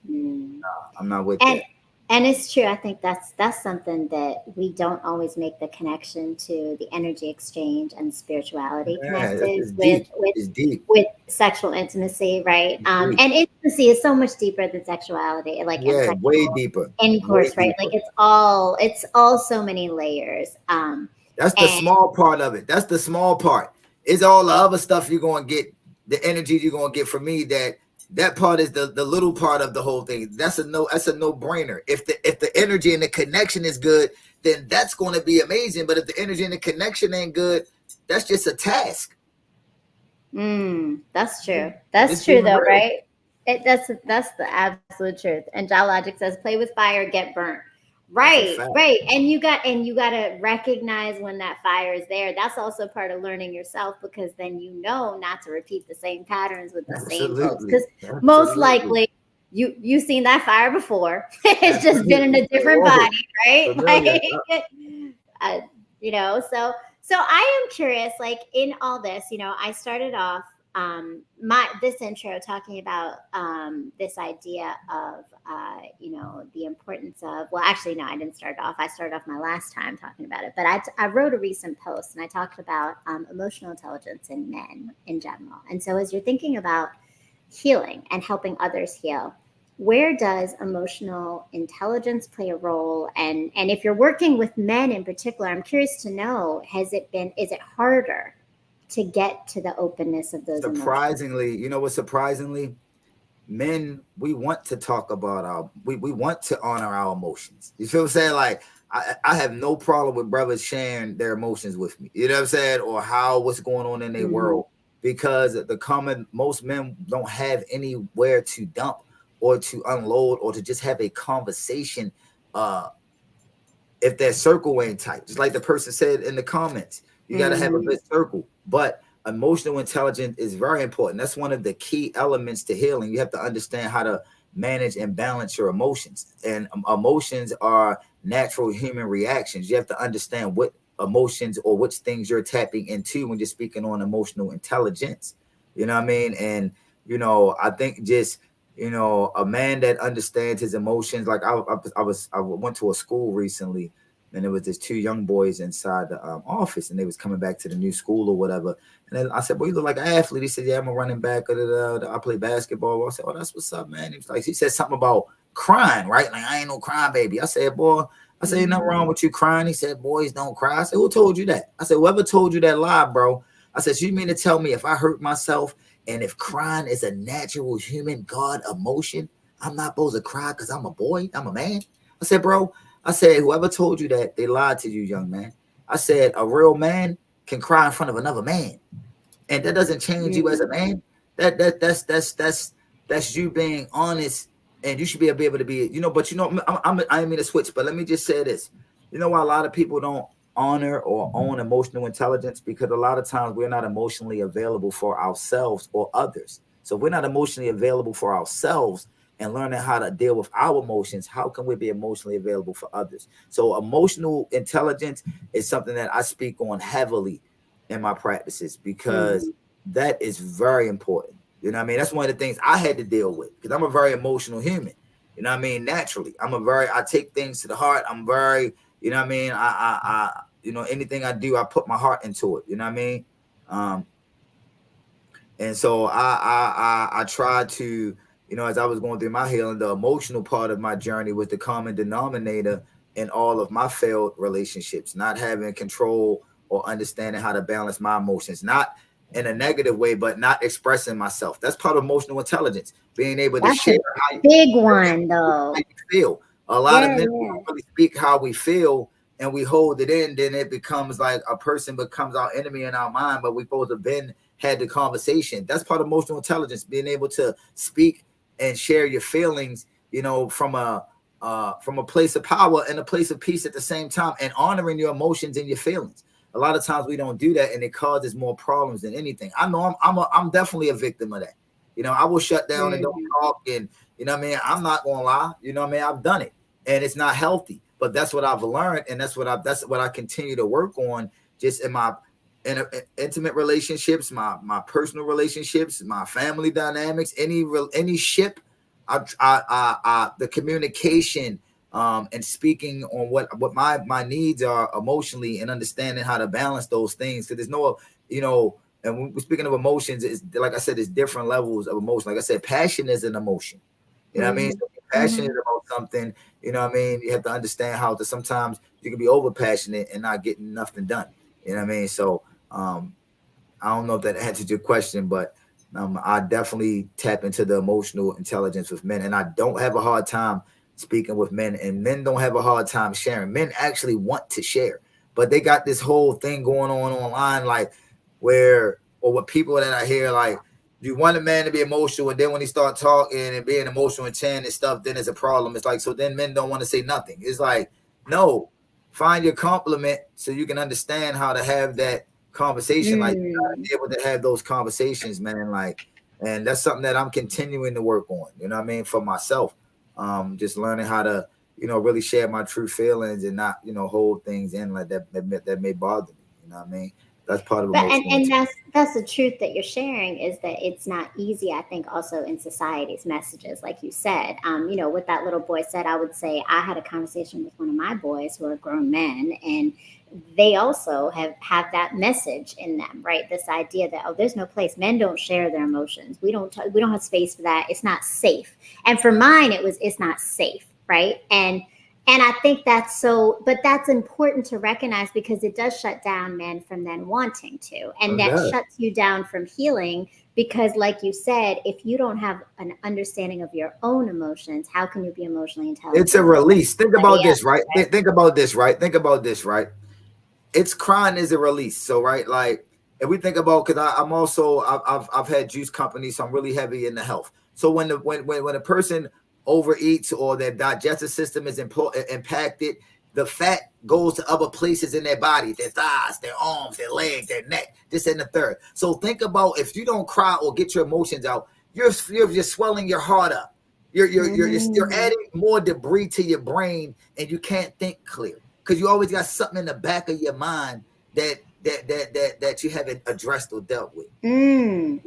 Mm. I'm not with And that. and it's true. I think that's something that we don't always make the connection to the energy exchange and spirituality Yeah, connected it's with deep. It's deep. sexual intimacy, right? It's deep. And intimacy is so much deeper than sexuality, like and Yeah, way sexual deeper. Way intercourse, right? Like deeper. it's all so many layers. That's the And small part of it. That's the small part. It's all the other stuff you're gonna get, the energy you're gonna get from me. That part is the little part of the whole thing. That's a no brainer. If the energy and the connection is good, then that's gonna be amazing. But if the energy and the connection ain't good, that's just a task. that's true. That's Just true being though, real. right? That's the absolute truth. And Logic says, "Play with fire, get burnt." That's a Right, fact. right. And you got to recognize when that fire is there. That's also part of learning yourself because then you know not to repeat the same patterns with the same folks. Absolutely. Because most Absolutely. likely you've seen that fire before. It's just been in Absolutely. a different Oh, body, right? familiar. Uh, so I am curious, like in all this, I started off my this intro talking about this idea of the importance of, well, actually no, I didn't start off. I started off my last time talking about it, but I wrote a recent post and I talked about emotional intelligence in men in general. And so as you're thinking about healing and helping others heal, where does emotional intelligence play a role? And if you're working with men in particular, I'm curious to know, is it harder to get to the openness of those emotions? Surprisingly, you know what? Surprisingly, men, we want to talk about we want to honor our emotions. You feel what I'm saying? Like I have no problem with brothers sharing their emotions with me. You know what I'm saying? Or how what's going on in their Mm-hmm. world. Because the common most men don't have anywhere to dump or to unload or to just have a conversation uh if that circle ain't tight. Just like the person said in the comments, you got to have a Mm-hmm. good circle. But emotional intelligence is very important. That's one of the key elements to healing. You have to understand how to manage and balance your emotions. And emotions are natural human reactions. You have to understand what emotions or which things you're tapping into when you're speaking on emotional intelligence. You know what I mean? And, I think just a man that understands his emotions. Like I went to a school recently, and there was this two young boys inside the office, and they was coming back to the new school or whatever. And then I said, "Well, you look like an athlete." He said, "Yeah, I'm a running back. I play basketball." I said, "Oh, that's what's up, man." He was like, he said something about crying, right? Like, I ain't no crying baby. I said, "Boy." I said, "Ain't nothing wrong with you crying." He said, "Boys don't cry." I said, "Who told you that?" I said, "Whoever told you that lie, bro." I said, "So you mean to tell me if I hurt myself and if crying is a natural human God emotion, I'm not supposed to cry because I'm a boy, I'm a man?" I said, "Bro," I said, "whoever told you that, they lied to you, young man." I said, "A real man can cry in front of another man, and that doesn't change you as a Mm-hmm. man. That's you being honest, and you should be able to be, But I didn't mean to switch, but let me just say this. You know why a lot of people don't honor or own emotional intelligence? Because a lot of times we're not emotionally available for ourselves or others. So if we're not emotionally available for ourselves and learning how to deal with our emotions, how can we be emotionally available for others? So emotional intelligence is something that I speak on heavily in my practices because Mm-hmm. that is very important. You know what I mean? That's one of the things I had to deal with because I'm a very emotional human. You know what I mean? Naturally, I take things to the heart. I'm very, you know what I mean? Anything I do, I put my heart into it. You know what I mean? Um, and so I tried to, as I was going through my healing, the emotional part of my journey was the common denominator in all of my failed relationships, not having control or understanding how to balance my emotions, not in a negative way, but not expressing myself. That's part of emotional intelligence, being able to That's share a big one, how though. you feel. A lot of Yeah, men we yeah. don't really speak how we feel and we hold it in, then it becomes like a person becomes our enemy in our mind, but we both have been had the conversation. That's part of emotional intelligence, being able to speak and share your feelings, from a place of power and a place of peace at the same time, and honoring your emotions and your feelings. A lot of times we don't do that, and it causes more problems than anything. I know I'm definitely a victim of that. I will shut down and don't Mm-hmm. talk, and what I mean. I'm not gonna lie. What I mean. I've done it, and it's not healthy. But that's what I've learned, and that's what I continue to work on, just in my intimate relationships, my personal relationships, my family dynamics, any ship. The communication, and speaking on what my needs are emotionally, and understanding how to balance those things. Because there's no, you know, and when we're speaking of emotions, it's like I said, there's different levels of emotion. Like I said, passion is an emotion. You know what I mean? Mm-hmm. So if you're passionate about something, you know what I mean? You have to understand how to sometimes you can be over passionate and not getting nothing done. You know what I mean? So I don't know if that answered your question, but I definitely tap into the emotional intelligence with men, and I don't have a hard time speaking with men, and men don't have a hard time sharing. Men actually want to share, but they got this whole thing going on online, like or with people that I hear, like you want a man to be emotional, and then when he start talking and being emotional and chanting and stuff, then it's a problem. It's like, so then men don't want to say nothing. It's like, no, find your compliment so you can understand how to have that conversation. Like, Mm. be able to have those conversations, man. Like, and that's something that I'm continuing to work on. You know what I mean? For myself, just learning how to, really share my true feelings and not, hold things in like that may bother me. You know what I mean? That's part of But and, emotional and intelligence. that's the truth that you're sharing, is that it's not easy, I think, also in society's messages, like you said. What that little boy said, I would say I had a conversation with one of my boys who are grown men, and they also have that message in them, right? This idea that, oh, there's no place, men don't share their emotions, we don't have space for that, it's not safe. And for mine it was, it's not safe, right? And I think that's so, but that's important to recognize, because it does shut down men from then wanting to, and that shuts you down from healing. Because like you said, if you don't have an understanding of your own emotions, how can you be emotionally intelligent? It's a release. Think about this, right? Right? Think about this, right? Think about this, right? It's crying is a release. So, right, like if we think about, because I'm also I've had juice companies, so I'm really heavy in the health. So when a person overeats or their digestive system is impacted, the fat goes to other places in their body, their thighs, their arms, their legs, their neck, this and the third. So think about, if you don't cry or get your emotions out, you're just swelling your heart up. You're adding more debris to your brain, and you can't think clear, because you always got something in the back of your mind that you haven't addressed or dealt with.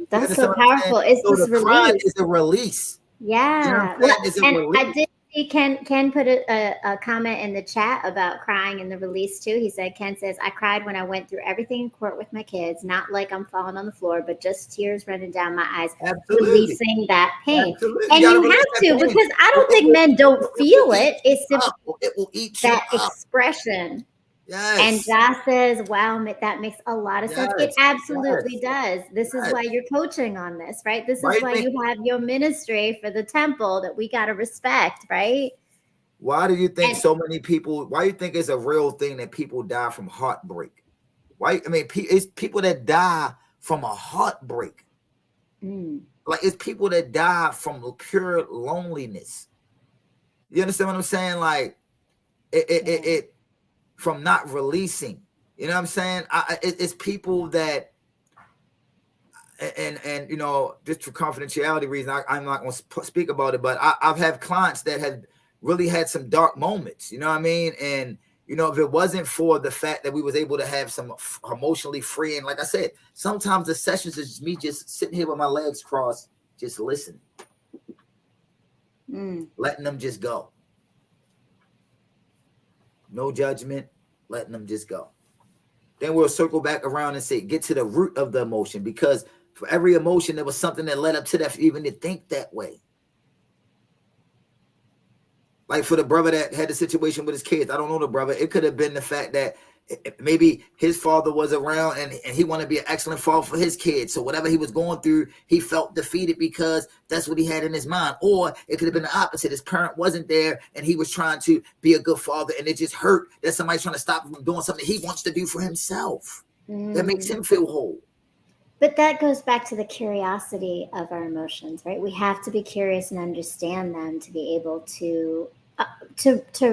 That's so powerful. It's so this the crying release. is a release. Yeah. You know what I'm Well, saying? It's a and release. I did see Ken put a comment in the chat about crying and the release too. He said, Ken says, I cried when I went through everything in court with my kids, not like I'm falling on the floor, but just tears running down my eyes, Absolutely. releasing that pain. Absolutely. And you have to, because I don't think men don't feel it. It's it will eat you that up. expression. Yes. And Josh says, wow, that makes a lot of sense. It absolutely does. This is why you're coaching on this, right? This is why you have your ministry for the temple that we got to respect, right? Why do you think so many people, why do you think it's a real thing that people die from heartbreak? Why? I mean, it's people that die from a heartbreak. Like, it's people that die from pure loneliness. You understand what I'm saying? Like, it from not releasing. You know what I'm saying? It's people that, and you know, just for confidentiality reasons, I'm not going to speak about it, but I've had clients that have really had some dark moments. You know what I mean? And you know, if it wasn't for the fact that we was able to have some emotionally freeing, like I said, sometimes the sessions is me just sitting here with my legs crossed, just listening, letting them just go. No judgment, letting them just go. Then we'll circle back around and say, get to the root of the emotion, because for every emotion, there was something that led up to that, even to think that way. Like for the brother that had the situation with his kids, I don't know the brother. It could have been the fact that maybe his father was around and he wanted to be an excellent father for his kids. So whatever he was going through, he felt defeated because that's what he had in his mind. Or it could have been the opposite. His parent wasn't there and he was trying to be a good father, and it just hurt that somebody's trying to stop him from doing something he wants to do for himself. That makes him feel whole. But that goes back to the curiosity of our emotions, right? We have to be curious and understand them to be able to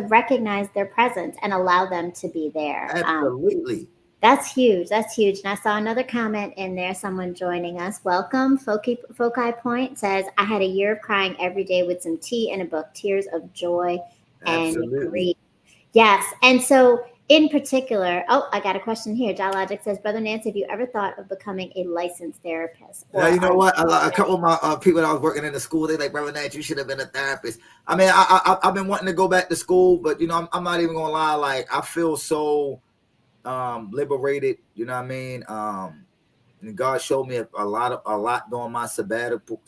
recognize their presence and allow them to be there. Absolutely. That's huge. That's huge. And I saw another comment in there, someone joining us. Welcome. Foci Point says, I had a year of crying every day with some tea and a book, tears of joy and grief. Yes. And so in particular, oh, I got a question here. Dialogic says, Brother Nance, have you ever thought of becoming a licensed therapist? Now, you know what? A couple of my people that I was working in the school, they like, Brother Nance, you should have been a therapist. I mean, I've been wanting to go back to school, but, you know, I'm not even going to lie. Like, I feel so liberated, you know what I mean? And God showed me a lot during my sabbatical.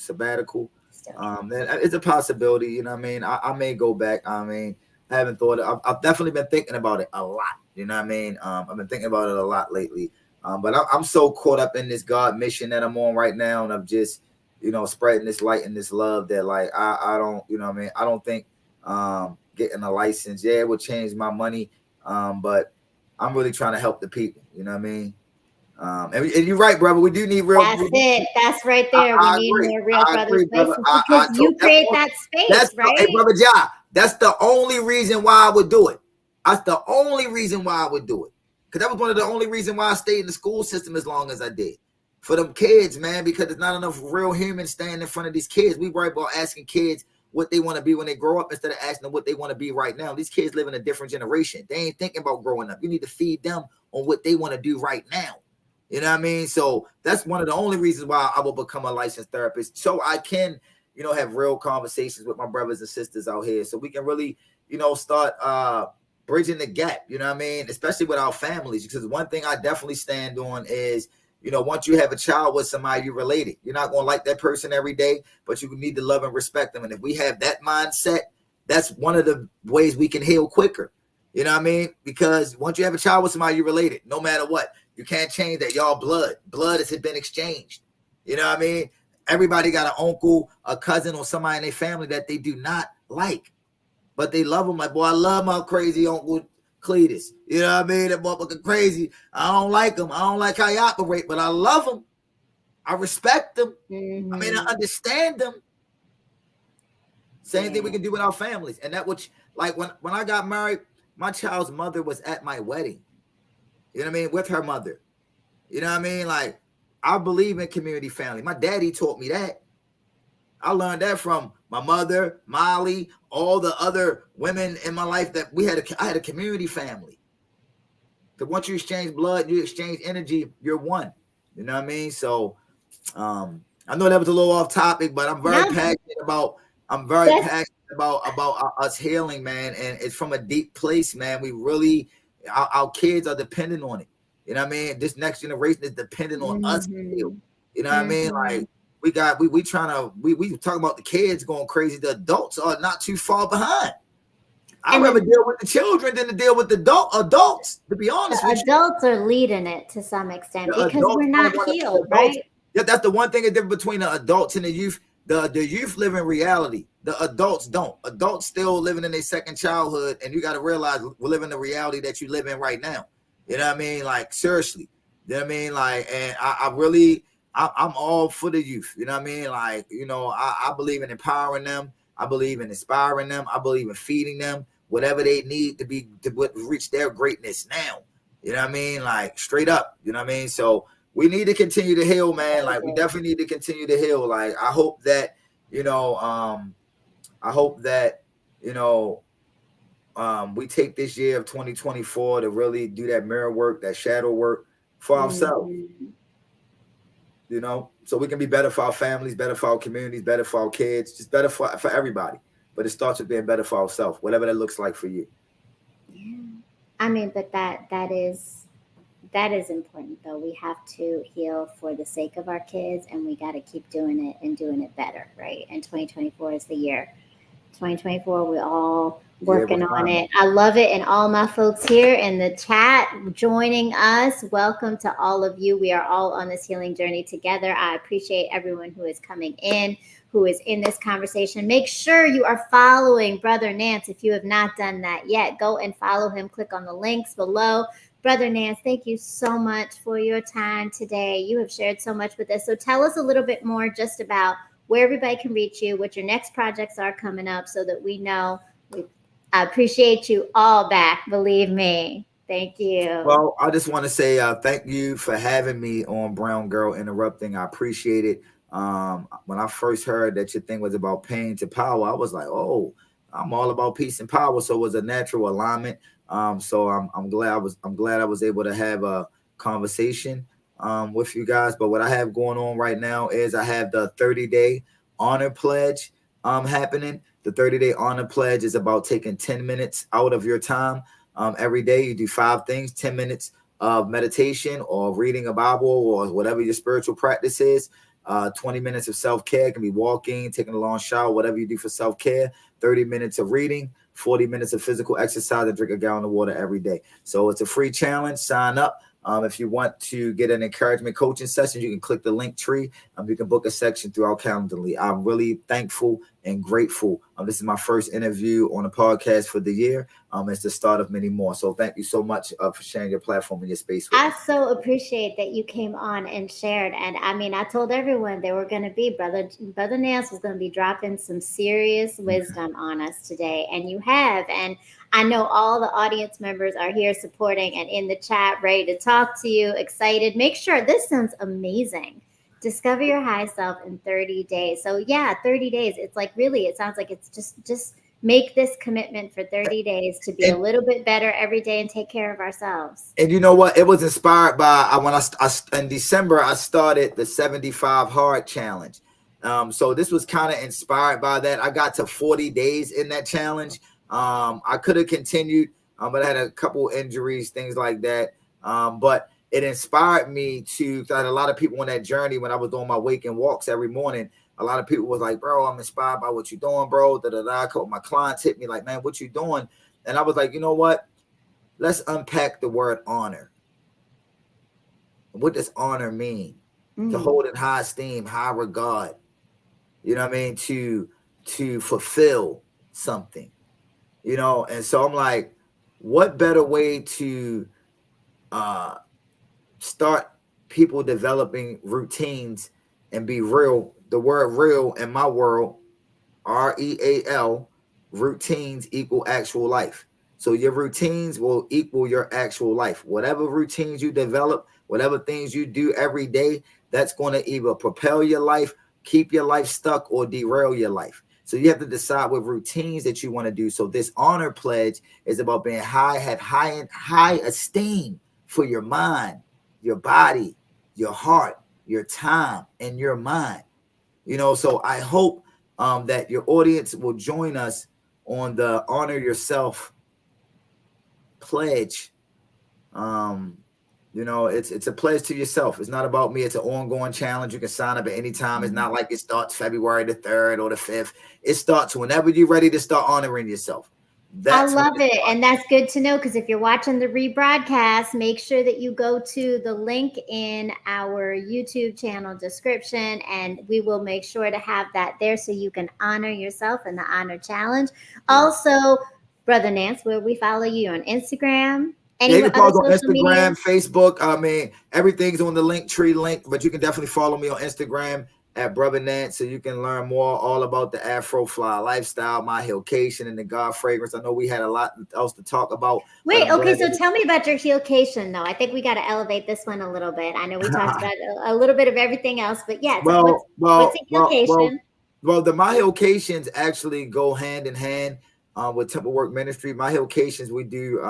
Then it's a possibility, you know what I mean? I may go back. I mean, I haven't thought it. I've definitely been thinking about it a lot. You know what I mean? I've been thinking about it a lot lately. But I'm so caught up in this God mission that I'm on right now, and I'm just, you know, spreading this light and this love that, like, I don't, you know what I mean? I don't think getting a license, it would change my money, but I'm really trying to help the people. You know what I mean? And you're right, brother. We do need real. That's it. That's right there. We need more real brothers because you create that space, right? Hey, brother Ja, that's the only reason why I would do it. That's the only reason why I would do it. Because that was one of the only reasons why I stayed in the school system as long as I did. For them kids, man, because there's not enough real humans standing in front of these kids. We worry about asking kids what they want to be when they grow up instead of asking them what they want to be right now. These kids live in a different generation. They ain't thinking about growing up. You need to feed them on what they want to do right now. You know what I mean? So that's one of the only reasons why I will become a licensed therapist, so I can, you know, have real conversations with my brothers and sisters out here, so we can really, you know, start bridging the gap, you know what I mean? Especially with our families. Because one thing I definitely stand on is, once you have a child with somebody you're related, you're not going to like that person every day, but you need to love and respect them. And if we have that mindset, that's one of the ways we can heal quicker. You know what I mean? Because once you have a child with somebody you're related, no matter what, you can't change that. Y'all blood has been exchanged. You know what I mean? Everybody got an uncle, a cousin, or somebody in their family that they do not like, but they love them. Like, boy, I love my crazy uncle Cletus. You know what I mean? That motherfucker crazy. I don't like him. I don't like how he operate, but I love him. I respect him. I mean, I understand them. Same thing we can do with our families. And that which, like when I got married, my child's mother was at my wedding. You know what I mean? With her mother. You know what I mean? Like, I believe in community family. My daddy taught me that. I learned that from my mother, Molly, all the other women in my life that I had a community family. Because once you exchange blood, you exchange energy, you're one. You know what I mean? So I know that was a little off topic, but I'm very passionate about us healing, man. And it's from a deep place, man. We really our kids are dependent on it. You know what I mean? This next generation is dependent on us to heal. You know what I mean? Like we talking about the kids going crazy. The adults are not too far behind. I'd rather deal with the children than to deal with the adults, to be honest with you. Adults are leading it to some extent because we're not healed, right? Yeah, that's the one thing that's different between the adults and the youth. The youth live in reality. The adults don't. Adults still living in their second childhood, and you got to realize we're living the reality that you live in right now. You know what I mean? Like, seriously. You know what I mean? Like, and I'm all for the youth. You know what I mean? Like, I believe in empowering them. I believe in inspiring them. I believe in feeding them whatever they need to reach their greatness now. You know what I mean? Like, straight up. You know what I mean? So we need to continue to heal, man. Like, we definitely need to continue to heal. Like, I hope that, we take this year of 2024 to really do that mirror work, that shadow work for ourselves. So we can be better for our families, better for our communities, better for our kids, just better for everybody. But it starts with being better for ourselves, whatever that looks like for you. Yeah. I mean, but that is important though. We have to heal for the sake of our kids, and we got to keep doing it and doing it better, right? And 2024 is the year. 2024, we're all working on it. I love it. And all my folks here in the chat joining us, welcome to all of you. We are all on this healing journey together. I appreciate everyone who is coming in, who is in this conversation. Make sure you are following Brother Nance. If you have not done that yet, go and follow him. Click on the links below. Brother Nance, thank you so much for your time today. You have shared so much with us. So tell us a little bit more just about where everybody can reach you, what your next projects are coming up, so that we know. I appreciate you all back, believe me. Thank you. Well, I just want to say thank you for having me on Brown Girl Interrupting. I appreciate it. When I first heard that your thing was about pain to power, I was like, oh, I'm all about peace and power. So it was a natural alignment. So I'm glad I was able to have a conversation with you guys. But what I have going on right now is I have the 30-day honor pledge happening. The 30-day honor pledge is about taking 10 minutes out of your time every day. You do 5 things: 10 minutes of meditation or reading a Bible or whatever your spiritual practice is. 20 minutes of self-care. It can be walking, taking a long shower, whatever you do for self-care. 30 minutes of reading, 40 minutes of physical exercise, and drink a gallon of water every day. So it's a free challenge. Sign up. If you want to get an encouragement coaching session, you can click the link tree. You can book a section through our Calendly. I'm really thankful and grateful. This is my first interview on a podcast for the year. It's the start of many more. So thank you so much for sharing your platform and your space with me. I so appreciate that you came on and shared. And I mean, I told everyone they were going to be Brother Nance was going to be dropping some serious wisdom on us today. And you have. And I know all the audience members are here supporting and in the chat, ready to talk to you, excited. Make sure this sounds amazing. Discover your high self in 30 days. So yeah, 30 days. It's like really, it sounds like it's just make this commitment for 30 days to be a little bit better every day and take care of ourselves. And you know what? It was inspired by when I in December, I started the 75 Hard Challenge. So this was kind of inspired by that. I got to 40 days in that challenge. I could have continued But I had a couple injuries, things like that. But it inspired me to. I had a lot of people on that journey when I was doing my wake and walks every morning. A lot of people was like, "Bro, I'm inspired by what you're doing, bro." Da da da. A couple of my clients hit me like, "Man, what you doing?" And I was like, you know what? Let's unpack the word honor. What does honor mean? To Mm. hold in high esteem, high regard. You know what I mean? To fulfill something. And so I'm like, what better way to uh start people developing routines and be real? The word real in my world, REAL, routines equal actual life. So your routines will equal your actual life. Whatever routines you develop, whatever things you do every day, that's going to either propel your life, keep your life stuck, or derail your life. So you have to decide what routines that you want to do. So this honor pledge is about being have high esteem for your mind, your body, your heart, your time, and your mind. So I hope that your audience will join us on the honor yourself pledge. um it's a pledge to yourself. It's not about me. It's an ongoing challenge. You can sign up at any time. It's not like it starts February the 3rd or the 5th. It starts whenever you're ready to start honoring yourself. I That's when love it it. starts. And that's good to know because if you're watching the rebroadcast, make sure that you go to the link in our YouTube channel description and we will make sure to have that there so you can honor yourself in the honor challenge. Yes. Also, Brother Nance, where we follow you on Instagram, Yeah, any you can other follow us on social media. Instagram, Facebook. I mean, everything's on the link tree link, but you can definitely follow me on Instagram at Brother Nance so you can learn more all about the Afro Fly lifestyle, my Hillcation, and the God fragrance. I know we had a lot else to talk about, but Wait, I'm okay, glad so that tell me about your heelcation though. I think we got to elevate this one a little bit. I know we talked about a little bit of everything else, but yeah, well, what's well, a well, well, heelcation? well, the My Hillcations actually go hand in hand with Temple Work Ministry. My Hillcations, we do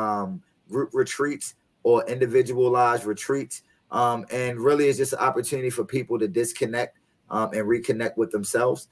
group retreats or individualized retreats. And really it's just an opportunity for people to disconnect and reconnect with themselves.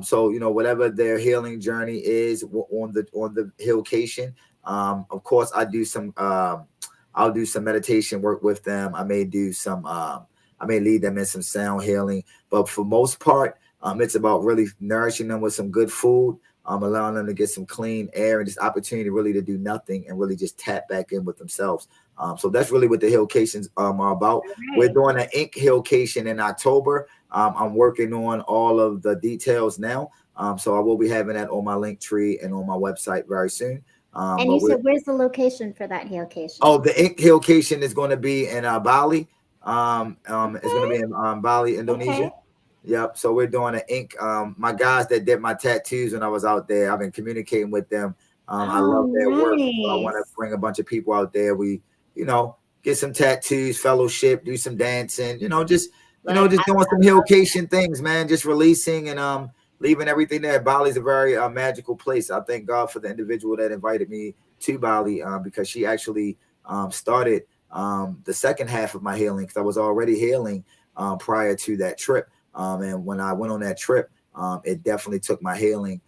So, whatever their healing journey is on the Hillcation. Of course, I'll do some meditation work with them. I may lead them in some sound healing, but for most part, it's about really nourishing them with some good food, allowing them to get some clean air and just opportunity really to do nothing and really just tap back in with themselves. So that's really what the Hillcations are about. We're Right. doing an ink Hillcation in October. I'm working on all of the details now. So I will be having that on my link tree and on my website very soon. And But you we're said where's the location for that heelcation? Oh, the ink Hillcation is going to be in Bali. It's going to Okay. be in Bali, Indonesia. Okay. Yep. So we're doing an ink. My guys that did my tattoos when I was out there, I've been communicating with them. I love Oh, their work. So I want to nice. bring a bunch of people out there. We, get some tattoos, fellowship, do some dancing, Look, just doing some Hillcation things, man. Just releasing and leaving everything there. Bali's a very magical place. I thank God for the individual that invited me to Bali because she actually started the second half of my healing because I was already healing prior to that trip. And when I went on that trip, it definitely took my healing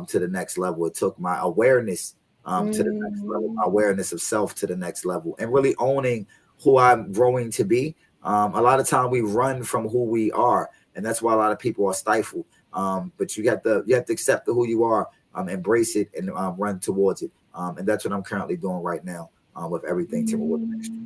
to the next level. It took my awareness to the next level, mm, my awareness of self to the next level, and really owning who I'm growing to be. A lot of time we run from who we are, and that's why a lot of people are stifled. But you have to accept who you are, embrace it, and run towards it. And that's what I'm currently doing right now with everything Timberwood Ministry.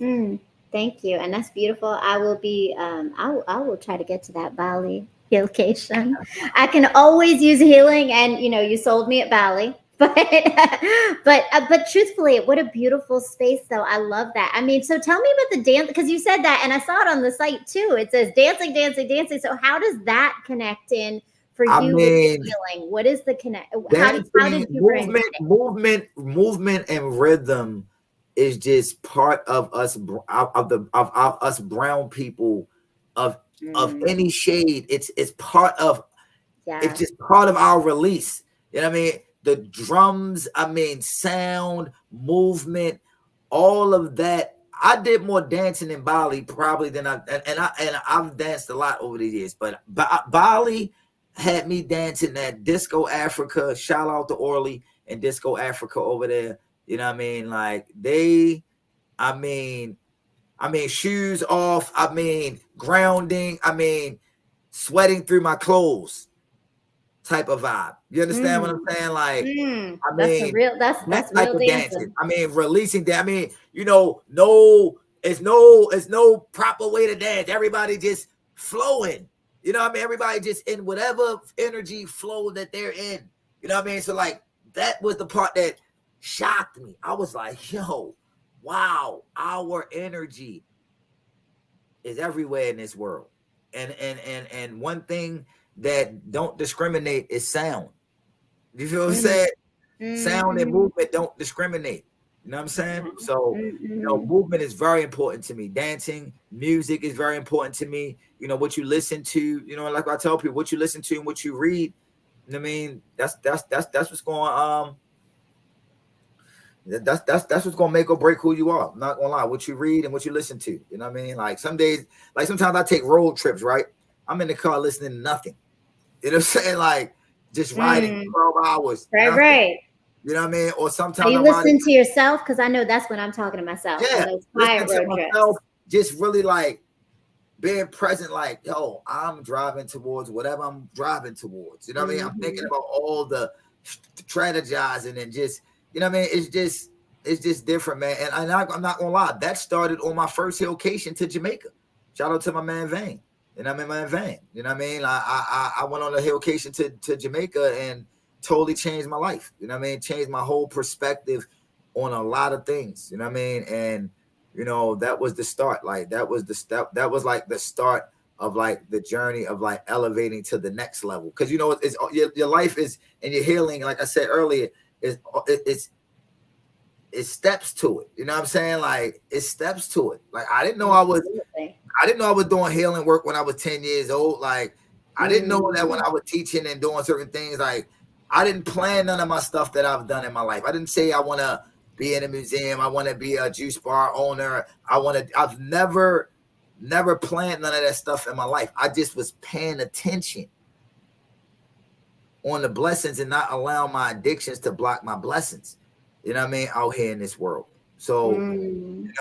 mm, mm. Thank you, and that's beautiful. I will be. I will try to get to that Bali heelcation. I can always use healing, and you sold me at Bali. But truthfully, what a beautiful space, though. I love that. I mean, so tell me about the dance because you said that, and I saw it on the site too. It says dancing, dancing, dancing. So how does that connect in for I you with the mean, healing? What is the connect? How dancing, did you bring movement, and rhythm is just part of us of us brown people of it? any shade. It's part of it's Yes. just part of our release. You know what I mean? The drums, I mean, sound, movement, all of that. I did more dancing in Bali probably than I've danced a lot over the years, but Bali had me dancing at Disco Africa. Shout out to Orly and Disco Africa over there You know what I mean? Like I mean, shoes off. I mean, grounding. I mean, sweating through my clothes type of vibe. You understand what I'm Mm, saying? Like, I that's a mean, real that that's type real of dancing. dancing. I mean, releasing that. I mean, no, it's no proper way to dance. Everybody just flowing. You know what I mean? Everybody just in whatever energy flow that they're in. You know what I mean? So like that was the part that shocked me. I was like, yo, wow, our energy is everywhere in this world. And one thing that don't discriminate is sound. You feel what I'm Mm, saying? Sound and mm, movement don't discriminate. You know what I'm saying? mm, So, mm, movement is very important to me. Dancing, music is very important to me. What you listen to, like I tell people, what you listen to and what you read. You know what I mean? That's what's going that's what's gonna make or break who you are. I'm not gonna lie, what you read and what you listen to. You know what I mean? Like some days, like sometimes I take road trips, right? I'm in the car listening to nothing. You know what I'm saying? Like just riding mm. 12 hours, Right, nothing. right. You know what I mean? Or Are sometimes you I'm riding, listening to yourself? Because I know that's when I'm talking to myself on yeah, those quiet listening to road myself, trips. just really like being present, like, yo, I'm driving towards whatever I'm driving towards. You know what I mean? I'm thinking Hmm. about all the strategizing and just, you know what I mean? It's just different, man. And I'm not gonna lie, that started on my first vacation to Jamaica. Shout out to my man Vane. You know what I mean, man Vane. You know what I mean? I went on a vacation to Jamaica and totally changed my life. You know what I mean? Changed my whole perspective on a lot of things. You know what I mean? And that was the start. Like that was the step. That was like the start of like the journey of like elevating to the next level. Because it's your life is and your healing. Like I said earlier, is it steps to it. You know what I'm saying? Like it steps to it. Like Absolutely. I didn't know I was doing healing work when I was 10 years old. Like I didn't know that when Mm, I was teaching and doing certain things. Like I didn't plan none of my stuff that I've done in my life. I didn't say I want to be in a museum. I want to be a juice bar owner. I've never planned none of that stuff in my life. I just was paying attention on the blessings and not allow my addictions to block my blessings. You know what I mean? Out here in this world. So mm,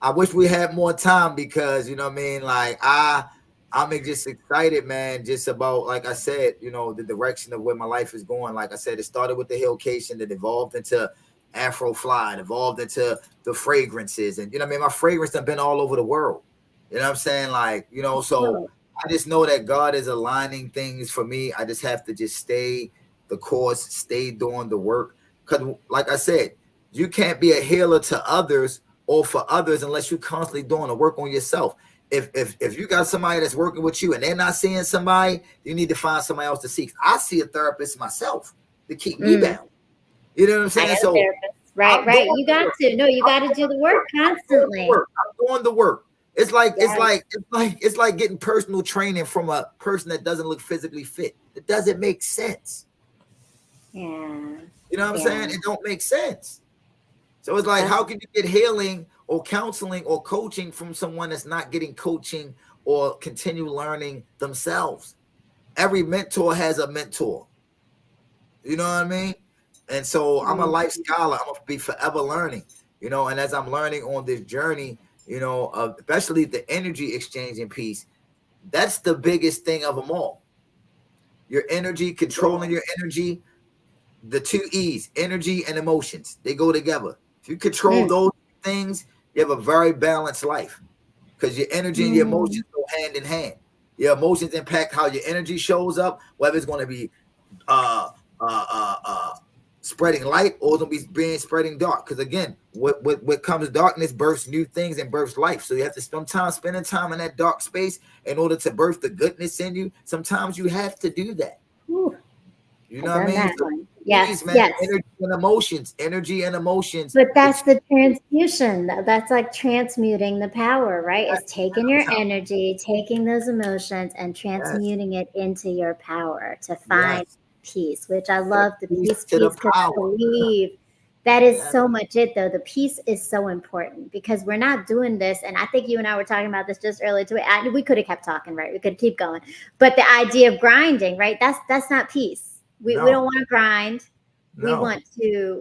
I wish we had more time because you know what I mean. Like I'm just excited, man. Just about like I said, the direction of where my life is going. Like I said, it started with the Hillcation, that evolved into Afro Fly, it evolved into the fragrances, and what I mean. My fragrance have been all over the world. You know what I'm saying? Like so oh, I just know that God is aligning things for me. I just have to just stay the course, stay doing the work. Because, like I said, you can't be a healer to others or for others unless you're constantly doing the work on yourself. If you got somebody that's working with you and they're not seeing somebody, you need to find somebody else to see. I see a therapist myself to keep me mm. bound. You know what I'm I saying? got a So therapist. Right, I'm doing right. You the got work. to. No, you got to do the work I'm doing the constantly. work. I'm doing the work. It's like it's Yes. like it's like it's like getting personal training from a person that doesn't look physically fit. It doesn't make sense. Yeah. You know what I'm Yeah. saying? It don't make sense. So it's like, That's how can you get healing or counseling or coaching from someone that's not getting coaching or continue learning themselves? Every mentor has a mentor. You know what I mean? And so I'm a mm, life scholar. I'm gonna be forever learning. And as I'm learning on this journey, especially the energy exchanging piece, that's the biggest thing of them all. Your energy, controlling your energy, the two E's, energy and emotions, they go together. If you control mm, those things, you have a very balanced life because your energy and your mm, emotions go hand in hand. Your emotions impact how your energy shows up, whether it's going to be uh, uh, uh, uh, spreading light or it's going to be being spreading dark. Because again, what comes darkness births new things and births life. So you have to sometimes spending time in that dark space in order to birth the goodness in you. Sometimes you have to do that. whew, You I know what I done mean? that So one. please, Yes, man, yes. energy and emotions. But that's the transmutation. That's like transmuting the power, right? Is taking your energy, taking those emotions, and Yes, transmuting it into your power to find yes. peace, which I The love the peace peace to the piece because I power. believe that is Yes, so much it, though. The peace is so important because we're not doing this. And I think you and I were talking about this just earlier too. We could have kept talking, right? We could keep going. But the idea of grinding, right? That's not peace. We don't no, want to grind. No.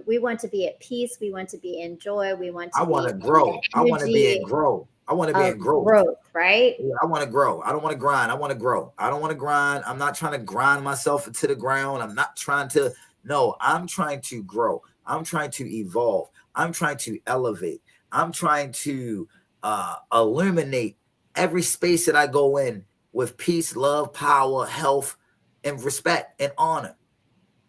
We want to be at peace. We want to be in joy. We want I to want be to in the grow. I want to be in energy grow. I want to be of in growth. growth, right? Yeah, I want to grow. I don't want to grind. I want to grow. I don't want to grind. I'm not trying to grind myself into the ground. I'm not trying to. No, I'm trying to grow. I'm trying to evolve. I'm trying to elevate. I'm trying to illuminate every space that I go in with peace, love, power, health, and respect and honor.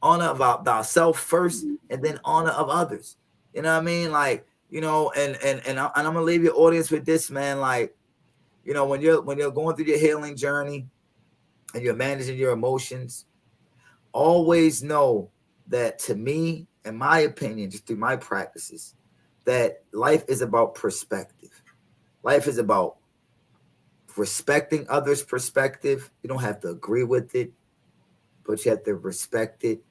Honor of thyself first, and then honor of others. You know what I mean? Like, and I'm gonna leave your audience with this, man. Like, when you're going through your healing journey and you're managing your emotions, always know that, to me, in my opinion, just through my practices, that life is about perspective. Life is about respecting others' perspective. You don't have to agree with it, but you have to respect it.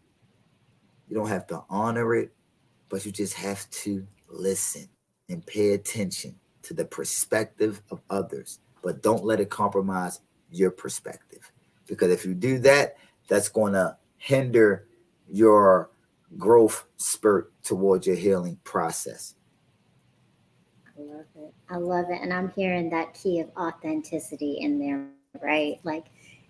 You don't have to honor it, but you just have to listen and pay attention to the perspective of others, but don't let it compromise your perspective. Because if you do that, that's going to hinder your growth spurt towards your healing process. I love it. I love it. And I'm hearing that key of authenticity in there, right? Like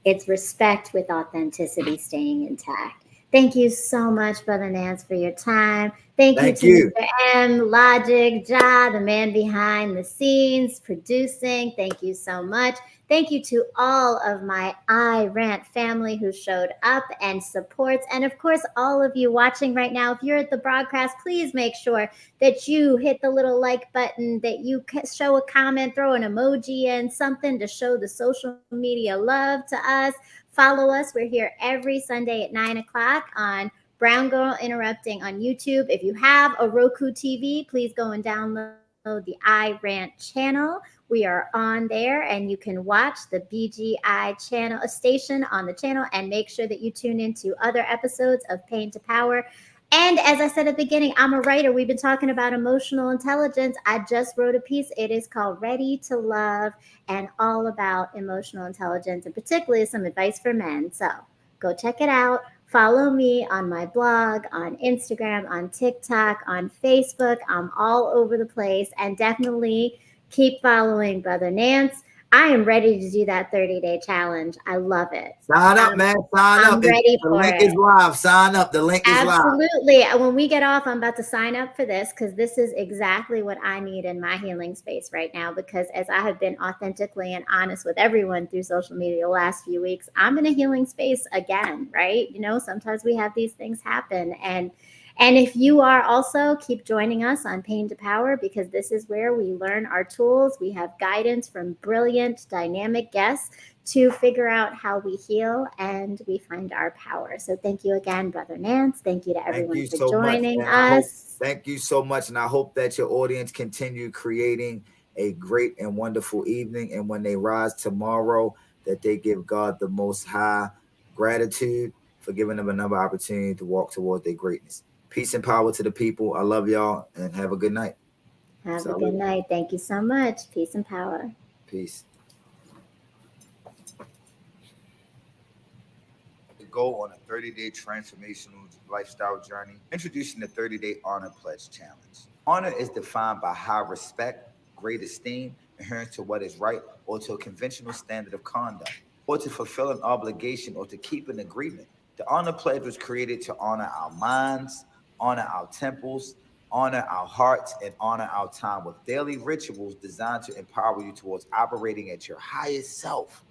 it's respect with authenticity staying intact. Thank you so much, Brother Nance, for your time. Thank you Thank to you. Mr. M, Logic, Ja, the man behind the scenes, producing. Thank you so much. Thank you to all of my I Rant family who showed up and supports. And of course, all of you watching right now, if you're at the broadcast, please make sure that you hit the little like button, that you show a comment, throw an emoji in, something to show the social media love to us. Follow us. We're here every Sunday at 9 o'clock on Brown Girl Interrupting on YouTube. If you have a Roku TV, please go and download the iRant channel. We are on there, and you can watch the BGI channel station on the channel, and make sure that you tune into other episodes of Pain to Power. And as I said at the beginning, I'm a writer. We've been talking about emotional intelligence. I just wrote a piece. It is called Ready to Love, and all about emotional intelligence, and particularly some advice for men. So go check it out. Follow me on my blog, on Instagram, on TikTok, on Facebook. I'm all over the place. And definitely keep following Brother Nance. I am ready to do that 30-day challenge. I love it. Sign up, man. Sign I'm up. ready The for link it. is live. Sign up. The link is live. Absolutely. When we get off, I'm about to sign up for this, because this is exactly what I need in my healing space right now. Because as I have been authentically and honest with everyone through social media the last few weeks, I'm in a healing space again, right? Sometimes we have these things happen. And if you are also, keep joining us on Pain to Power, because this is where we learn our tools. We have guidance from brilliant, dynamic guests to figure out how we heal and we find our power. So thank you again, Brother Nance. Thank you to Thank everyone you for so much. joining And us. thank you so much. And I hope that your audience continue creating a great and wonderful evening. And when they rise tomorrow, that they give God the most high gratitude for giving them another opportunity to walk toward their greatness. Peace and power to the people. I love y'all, and have a good night. Have a good Salute. night. Thank you so much. Peace and power. Peace. To go on a 30-day transformational lifestyle journey, introducing the 30-day Honor Pledge Challenge. Honor is defined by high respect, great esteem, adherence to what is right, or to a conventional standard of conduct, or to fulfill an obligation, or to keep an agreement. The Honor Pledge was created to honor our minds, honor our temples, honor our hearts, and honor our time with daily rituals designed to empower you towards operating at your highest self.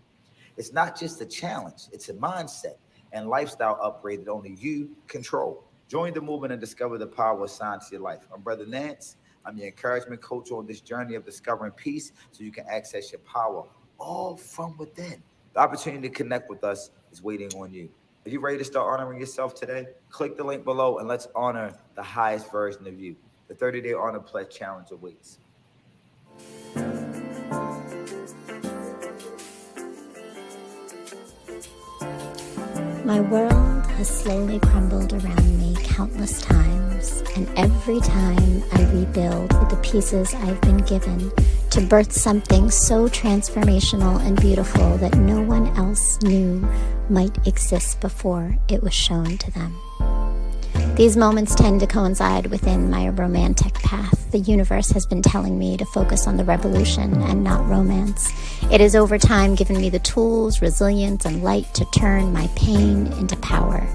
It's not just a challenge, it's a mindset and lifestyle upgrade that only you control. Join the movement and discover the power assigned to your life. I'm Brother Nance. I'm your encouragement coach on this journey of discovering peace so you can access your power all from within. The opportunity to connect with us is waiting on you. Are you ready to start honoring yourself today? Click the link below and let's honor the highest version of you. The 30-day Honor Pledge Challenge awaits. My world has slowly crumbled around me countless times, and every time I rebuild with the pieces I've been given to birth something so transformational and beautiful that no one else knew might exist before it was shown to them. These moments tend to coincide within my romantic path. The universe has been telling me to focus on the revolution and not romance. It has over time given me the tools, resilience, and light to turn my pain into power.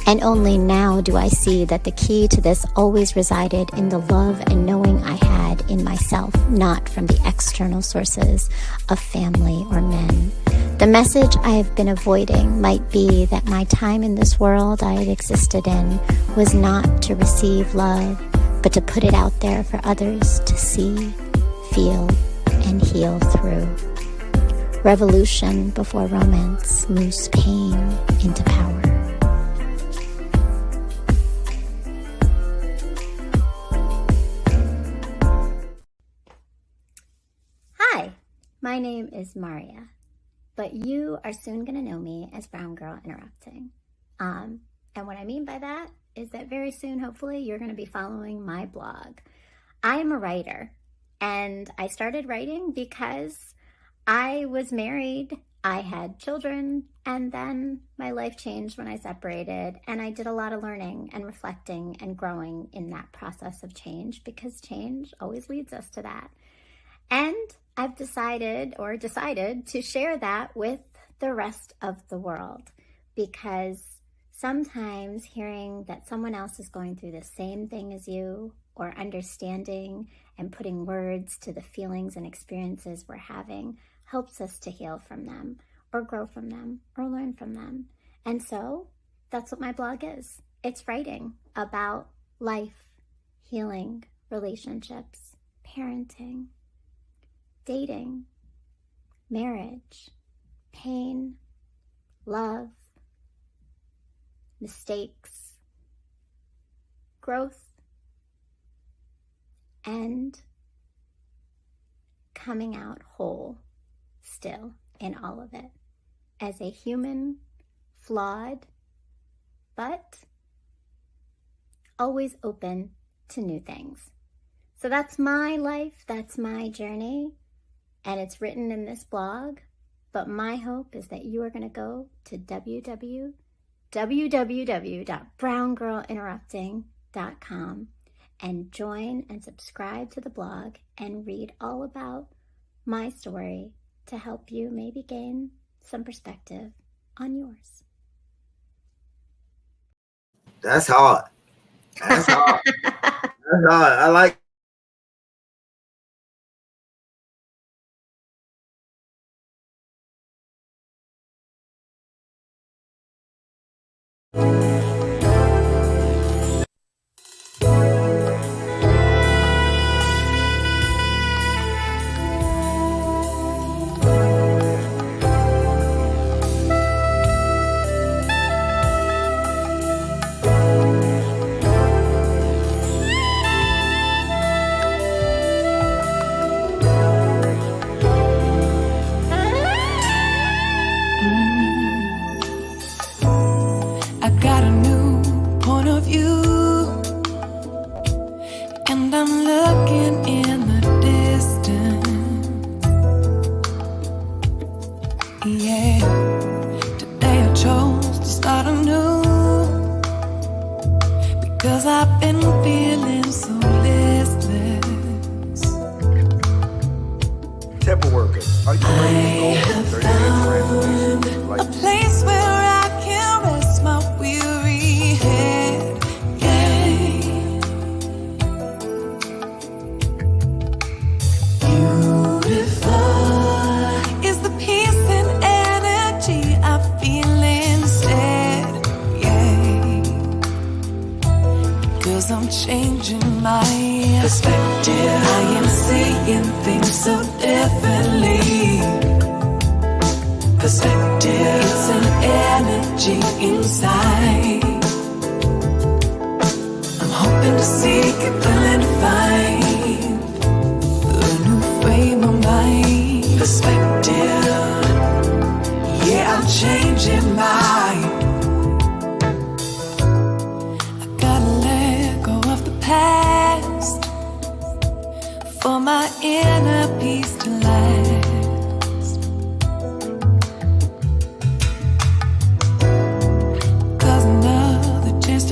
And only now do I see that the key to this always resided in the love and knowing I had in myself, not from the external sources of family or men. The message I have been avoiding might be that my time in this world I had existed in was not to receive love, but to put it out there for others to see, feel, and heal through. Revolution before romance moves pain into power. Hi, my name is Maria, but you are soon going to know me as Brown Girl Interrupting. And what I mean by that is that very soon, hopefully, you're going to be following my blog. I am a writer, and I started writing because I was married, I had children, and then my life changed when I separated, and I did a lot of learning and reflecting and growing in that process of change, because change always leads us to that. And I've decided to share that with the rest of the world, because sometimes hearing that someone else is going through the same thing as you, or understanding and putting words to the feelings and experiences we're having, helps us to heal from them, or grow from them, or learn from them. And so that's what my blog is. It's writing about life, healing, relationships, parenting, dating, marriage, pain, love, mistakes, growth, and coming out whole still in all of it as a human, flawed, but always open to new things. So that's my life, that's my journey, and it's written in this blog. But my hope is that you are going to go to www.browngirlinterrupting.com and join and subscribe to the blog and read all about my story to help you maybe gain some perspective on yours. That's hard. That's hard. That's hard. I like.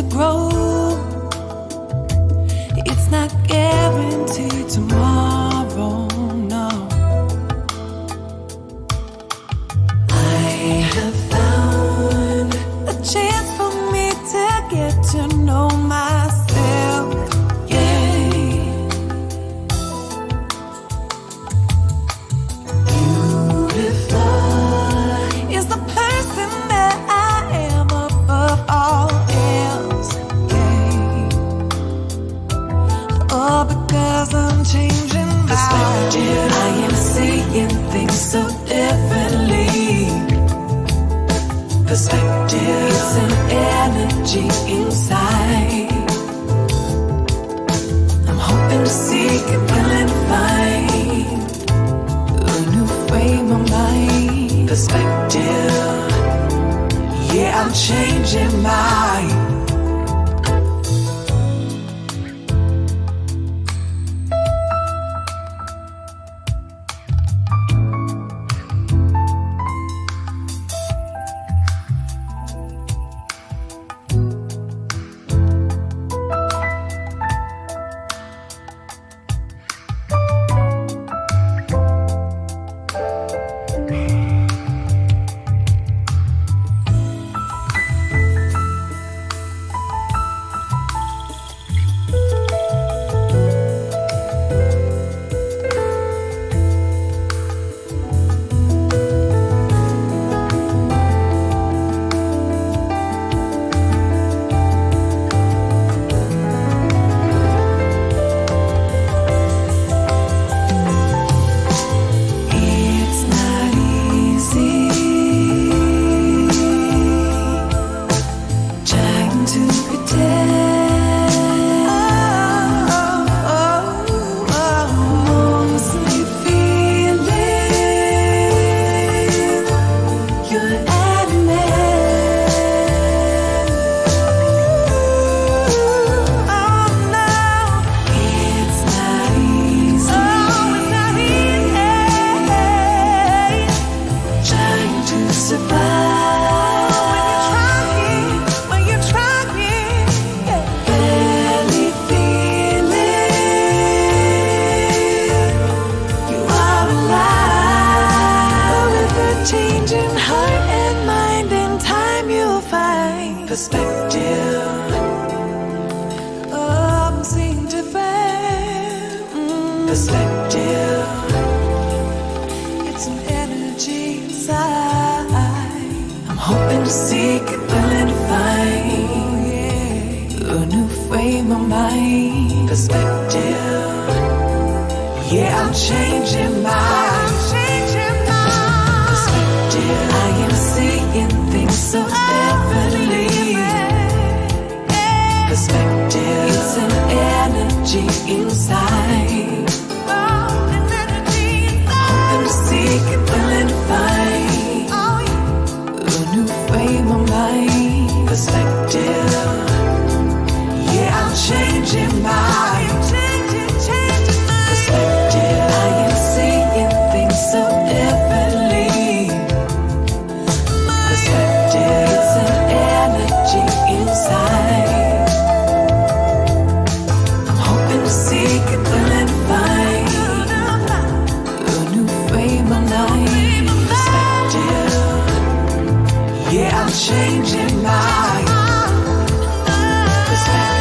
Grow Perspective, it's an energy inside. I'm hoping to seek and will and find a new frame of mind. Perspective, yeah, I'm changing mine. Perspective, oh, I'm seeing different. Perspective, it's an energy inside. I'm hoping to seek it, willing to find a new frame of mind. Perspective, yeah, I'm changing mine. Perspective, I am seeing things so differently. Perspective, it's an energy inside. Hoping to seek and willing to find a new frame of mind. Perspective, yeah, I'm changing mine. Perspective, I am seeing things so differently. Perspective, it's an energy inside. Seek and will and find a new frame of mind. Perspective, yeah, I'm changing mine. Perspective.